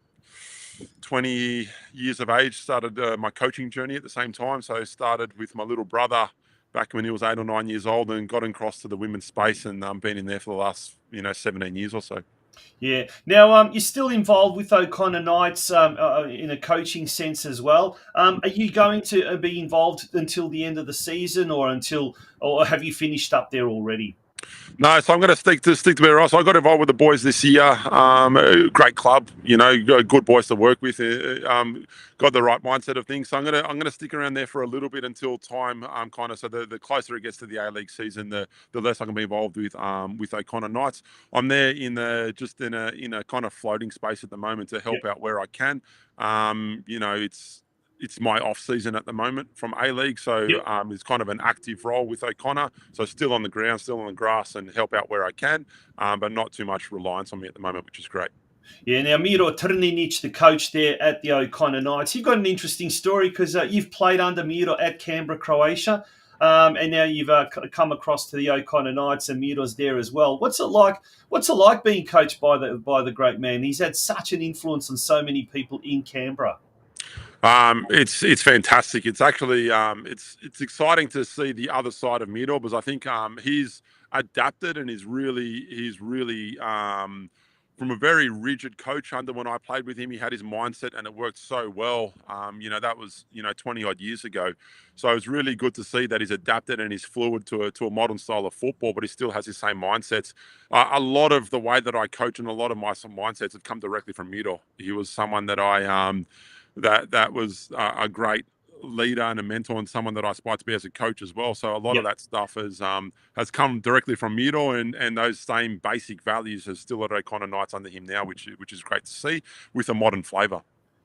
20 years of age, started my coaching journey at the same time. So I started with my little brother back when he was 8 or 9 years old, and got across to the women's space, and been in there for the last 17 years or so. Yeah. Now, you're still involved with O'Connor Knights in a coaching sense as well. Are you going to be involved until the end of the season, or have you finished up there already? No, so I'm going to stick to where I was. I got involved with the boys this year. A great club, good boys to work with. Got the right mindset of things. So I'm gonna stick around there for a little bit until time kind of. So the closer it gets to the A-League season, the less I can be involved with O'Connor Knights. I'm there in a kind of floating space at the moment to help out where I can. It's my off season at the moment from A-League, so it's kind of an active role with O'Connor. So still on the ground, still on the grass, and help out where I can, but not too much reliance on me at the moment, which is great. Yeah, now Miro Trninic, the coach there at the O'Connor Knights, you've got an interesting story because you've played under Miro at Canberra, Croatia, and now you've come across to the O'Connor Knights, and Miro's there as well. What's it like? What's it like being coached by the great man? He's had such an influence on so many people in Canberra. It's fantastic. It's actually it's exciting to see the other side of Miro, because I think he's adapted, and he's really from a very rigid coach under when I played with him. He had his mindset, and it worked so well. That was 20 odd years ago. So it's really good to see that he's adapted and he's fluid to a modern style of football, but he still has his same mindsets. A lot of the way that I coach and a lot of my mindsets have come directly from Miro. He was someone that that was a great leader and a mentor, and someone that I aspire to be as a coach as well. So a lot of that stuff has come directly from Miro, and those same basic values are still at O'Connor Knights under him now, which is great to see, with a modern flavour.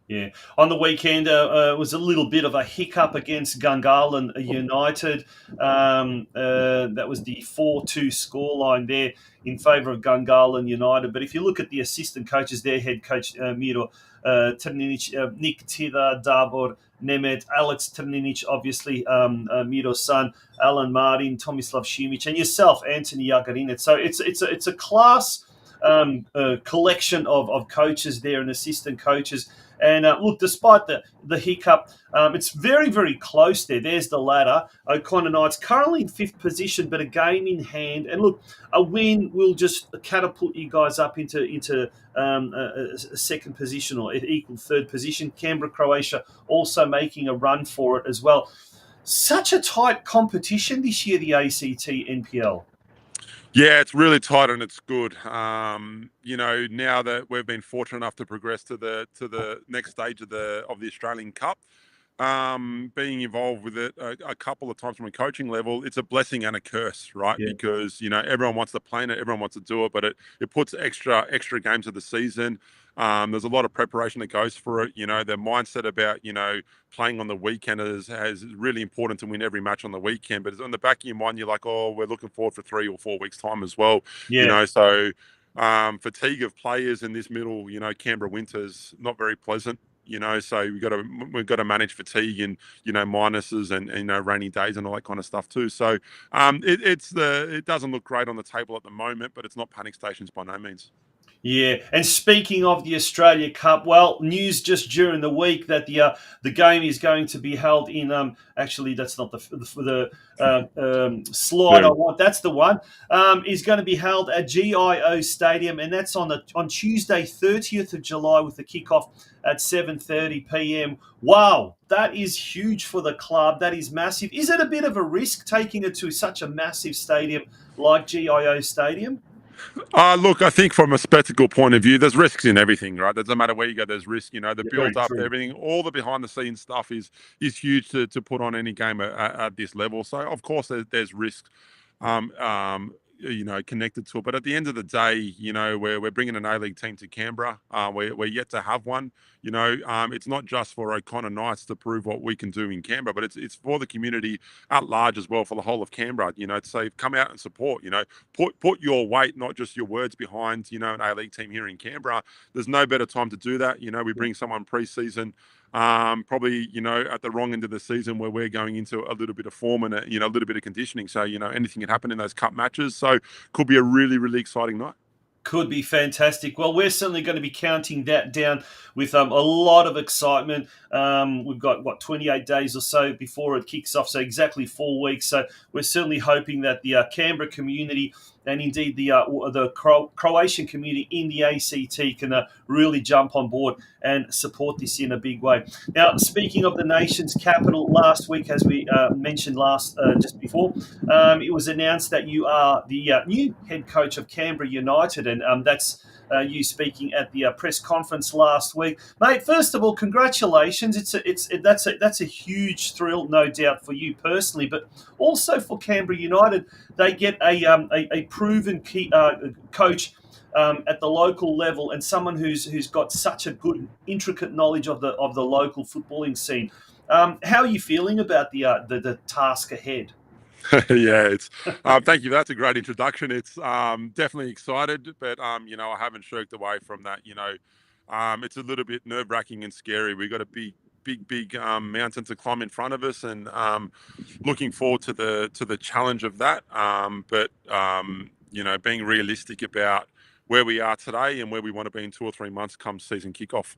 Yeah. On the weekend, it was a little bit of a hiccup against Gungahlin United. That was the 4-2 scoreline there in favour of Gungahlin United. But if you look at the assistant coaches, their head coach, Miro Trninic, Nick Tither, Davor Nemeth, Alex Trninic, obviously Miro's son, Alan Martin, Tomislav Šimić, and yourself, Antoni Jagarinec. So it's a class collection of coaches there and assistant coaches. And look, despite the hiccup, it's very, very close there. There's the ladder. O'Connor Knights currently in 5th position, but a game in hand. And look, a win will just catapult you guys up into a 2nd position, or equal 3rd position. Canberra, Croatia also making a run for it as well. Such a tight competition this year, the ACT NPL. Yeah, it's really tight, and it's good. Now that we've been fortunate enough to progress to the next stage of the Australian Cup, being involved with it a couple of times from a coaching level, it's a blessing and a curse, right? Yeah. Because everyone wants to play in it, everyone wants to do it, but it puts extra games of the season. There's a lot of preparation that goes for it. The mindset about playing on the weekend is really important to win every match on the weekend. But on the back of your mind, you're like, oh, we're looking forward for 3 or 4 weeks time as well. Yeah. So fatigue of players in this middle, Canberra winter's not very pleasant. So we've got to manage fatigue and minuses and rainy days and all that kind of stuff too. So it doesn't look great on the table at the moment, but it's not panic stations by no means. Yeah, and speaking of the Australia Cup, well, news just during the week that the game is going to be held in actually that's not the slide I want. That's the one. Is going to be held at GIO Stadium, and that's on Tuesday, 30th of July, with the kickoff at 7:30 p.m. Wow, that is huge for the club. That is massive. Is it a bit of a risk taking it to such a massive stadium like GIO Stadium? Look, I think from a spectacle point of view, there's risks in everything, right? Doesn't matter where you go, there's risk. The build-up, everything, all the behind-the-scenes stuff is huge to put on any game at this level. So, of course, there's risk, connected to it. But at the end of the day, we're bringing an A-League team to Canberra. We're yet to have one. It's not just for O'Connor Knights to prove what we can do in Canberra, but it's for the community at large as well, for the whole of Canberra. To say, come out and support. Put your weight, not just your words, behind an A-League team here in Canberra. There's no better time to do that. We bring someone pre-season. Probably at the wrong end of the season where we're going into a little bit of form and a little bit of conditioning. So anything can happen in those cup matches. So could be a really, really exciting night. Could be fantastic. Well, we're certainly going to be counting that down with a lot of excitement. We've got 28 days or so before it kicks off, so exactly 4 weeks. So we're certainly hoping that the Canberra community and indeed the Croatian community in the ACT can really jump on board and support this in a big way. Now, speaking of the nation's capital, last week, as we mentioned just before, it was announced that you are the new head coach of Canberra United, and that's you speaking at the press conference last week, mate. First of all, congratulations! That's a huge thrill, no doubt, for you personally, but also for Canberra United. They get a proven coach at the local level, and someone who's got such a good, intricate knowledge of the local footballing scene. How are you feeling about the task ahead? Yeah, it's thank you. That's a great introduction. It's definitely excited, but I haven't shirked away from that. It's a little bit nerve-wracking and scary. We've got a big mountain to climb in front of us, and looking forward to the challenge of that. But being realistic about where we are today and where we want to be in 2 or 3 months come season kickoff.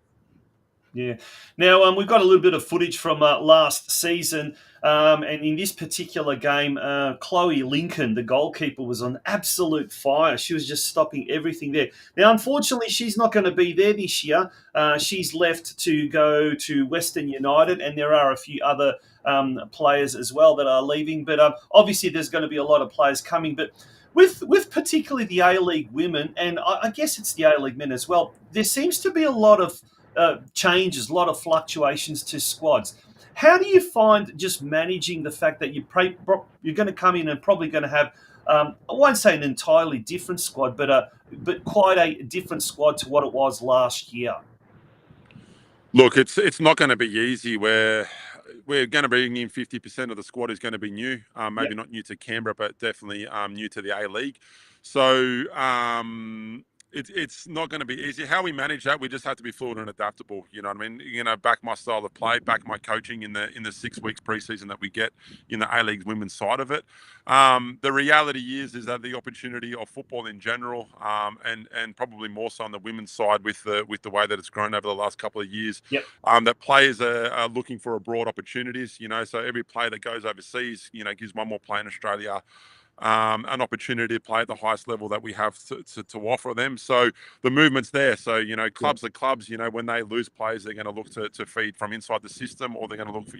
Yeah. Now, we've got a little bit of footage from last season, and in this particular game, Chloe Lincoln, the goalkeeper, was on absolute fire. She was just stopping everything there. Now, unfortunately, she's not going to be there this year. She's left to go to Western United, and there are a few other players as well that are leaving. But obviously, there's going to be a lot of players coming. But with particularly the A-League women, and I guess it's the A-League men as well, there seems to be a lot of changes, a lot of fluctuations to squads. How do you find just managing the fact that you're going to come in and probably going to have, I won't say an entirely different squad, but quite a different squad to what it was last year? Look, it's not going to be easy. We're going to bring in 50% of the squad is going to be new. Maybe not new to Canberra, but definitely new to the A-League. So it's not going to be easy. How we manage that, we just have to be fluid and adaptable. You know what I mean? Back my style of play, back my coaching in the 6 weeks preseason that we get in the A-League women's side of it. The reality is that the opportunity of football in general, and probably more so on the women's side with the way that it's grown over the last couple of years, that players are looking for broad opportunities. So every player that goes overseas, gives one more player in Australia an opportunity to play at the highest level that we have to offer them. So the movement's there. So, clubs are clubs. When they lose players, they're going to look to feed from inside the system, or they're going to look for,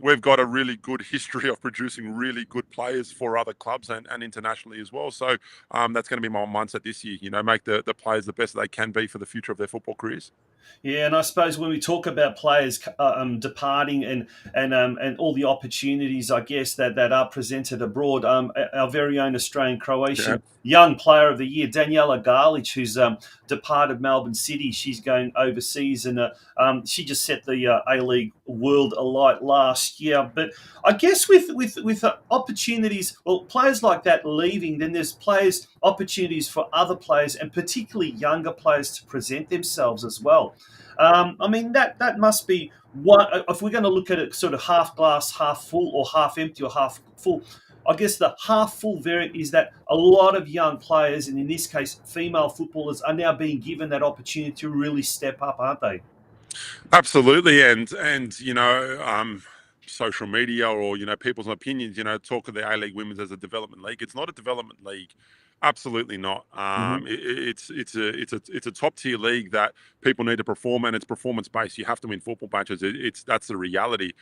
we've got a really good history of producing really good players for other clubs and internationally as well. So that's going to be my mindset this year, make the players the best they can be for the future of their football careers. Yeah, and I suppose when we talk about players departing and all the opportunities, I guess, that are presented abroad, our very own Australian Croatian young player of the year, Daniela Garlic, who's departed Melbourne City. She's going overseas, and she just set the A-League world alight last year. But I guess with opportunities, well, players like that leaving, then there's opportunities for other players, and particularly younger players, to present themselves as well. That must be one. If we're going to look at it sort of half glass, half full, or half empty, or half full, I guess the half full variant is that a lot of young players, and in this case, female footballers, are now being given that opportunity to really step up, aren't they? Absolutely, and social media, or people's opinions, talk of the A-League Women's as a development league. It's not a development league. Absolutely not. It's a top tier league that people need to perform, and it's performance based. You have to win football matches. That's the reality.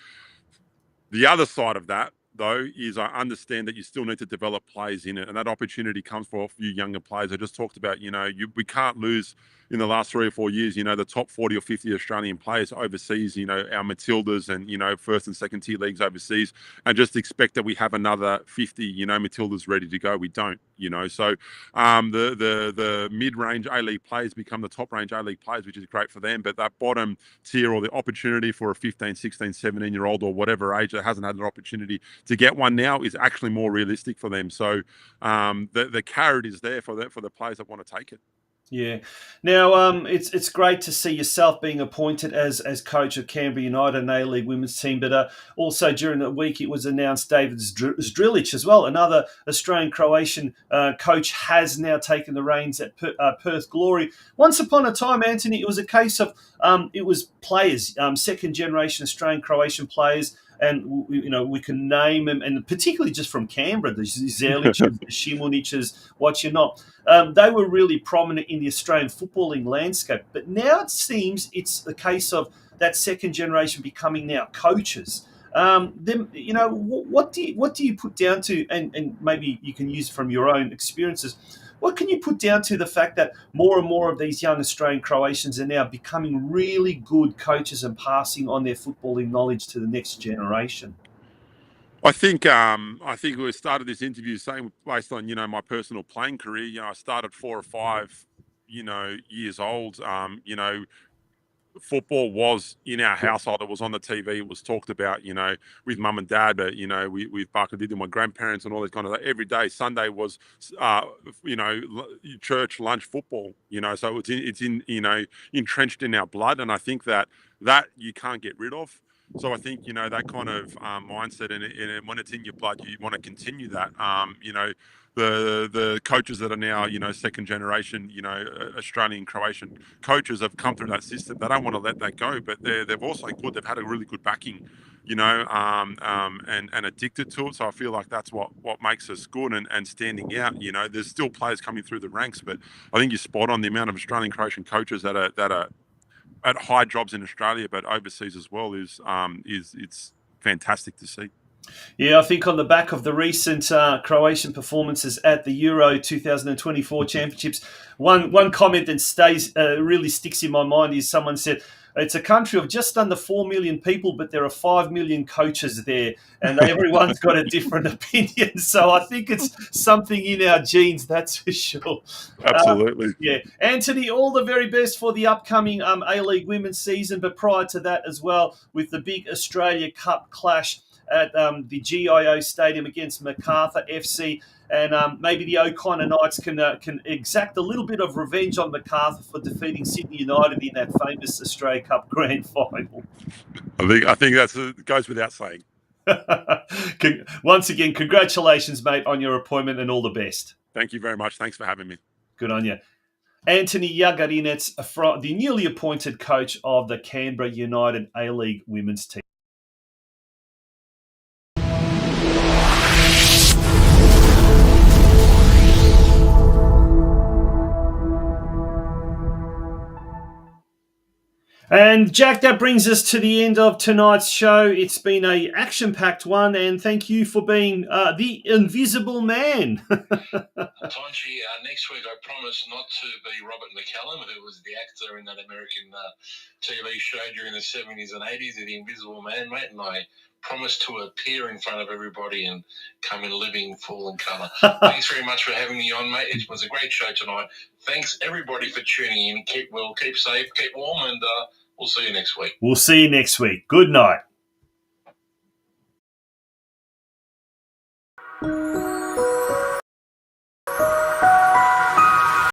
The other side of that, though, is I understand that you still need to develop players in it, and that opportunity comes for a few younger players. I just talked about, we can't lose in the last 3 or 4 years, the top 40 or 50 Australian players overseas, our Matildas and, first and second tier leagues overseas, and just expect that we have another 50, Matildas ready to go. We don't, so the mid-range A-League players become the top-range A-League players, which is great for them. But that bottom tier, or the opportunity for a 15, 16, 17-year-old or whatever age that hasn't had an opportunity to get one now, is actually more realistic for them. So the carrot is there for the players that want to take it. Yeah. Now, it's great to see yourself being appointed as coach of Canberra United and A-League Women's team, but also during the week it was announced David Zdrilic as well, another Australian-Croatian coach, has now taken the reins at Perth Glory. Once upon a time, Anthony, it was a case of it was players, second-generation Australian-Croatian players, and we can name them, and particularly just from Canberra, the Zerliches, the Šimuniches, what you're not. They were really prominent in the Australian footballing landscape. But now it seems it's the case of that second generation becoming now coaches. What do you put down to, and maybe you can use from your own experiences, what can you put down to the fact that more and more of these young Australian Croatians are now becoming really good coaches and passing on their footballing knowledge to the next generation? I think we started this interview saying, based on my personal playing career. I started 4 or 5 years old. Football was in our household. It was on the TV. It was talked about, with mum and dad, but with Barker, my grandparents and all this kind of. Every day, Sunday was, church lunch football. So it's entrenched in our blood, and I think that you can't get rid of. So I think that kind of mindset, and when it's in your blood, you want to continue that. The coaches that are now second generation Australian Croatian coaches have come through that system. They don't want to let that go, but they've also good. They've had a really good backing, and addicted to it. So I feel like that's what makes us good and standing out. There's still players coming through the ranks, but I think you're spot on. The amount of Australian Croatian coaches that are at high jobs in Australia, but overseas as well, is it's fantastic to see. Yeah, I think on the back of the recent Croatian performances at the Euro 2024 Championships, one comment that really sticks in my mind is someone said, it's a country of just under 4 million people, but there are 5 million coaches there, and everyone's got a different opinion. So I think it's something in our genes, that's for sure. Absolutely. Yeah. Anthony, all the very best for the upcoming A-League Women's season, but prior to that as well, with the big Australia Cup clash at the GIO Stadium against Macarthur FC. And maybe the O'Connor Knights can exact a little bit of revenge on Macarthur for defeating Sydney United in that famous Australia Cup Grand Final. I think that goes without saying. Once again, congratulations, mate, on your appointment, and all the best. Thank you very much. Thanks for having me. Good on you. ANTONI JAGARINEC, the newly appointed coach of the Canberra United A-League Women's team. And Jack, that brings us to the end of tonight's show. It's been an action-packed one, and thank you for being the invisible man. Tonchi, next week I promise not to be Robert McCallum, who was the actor in that American TV show during the 70s and 80s, The Invisible Man, mate, and I promise to appear in front of everybody and come in living, full and colour. Thanks very much for having me on, mate. It was a great show tonight. Thanks, everybody, for tuning in. Keep well, keep safe, keep warm, and we'll see you next week. We'll see you next week. Good night.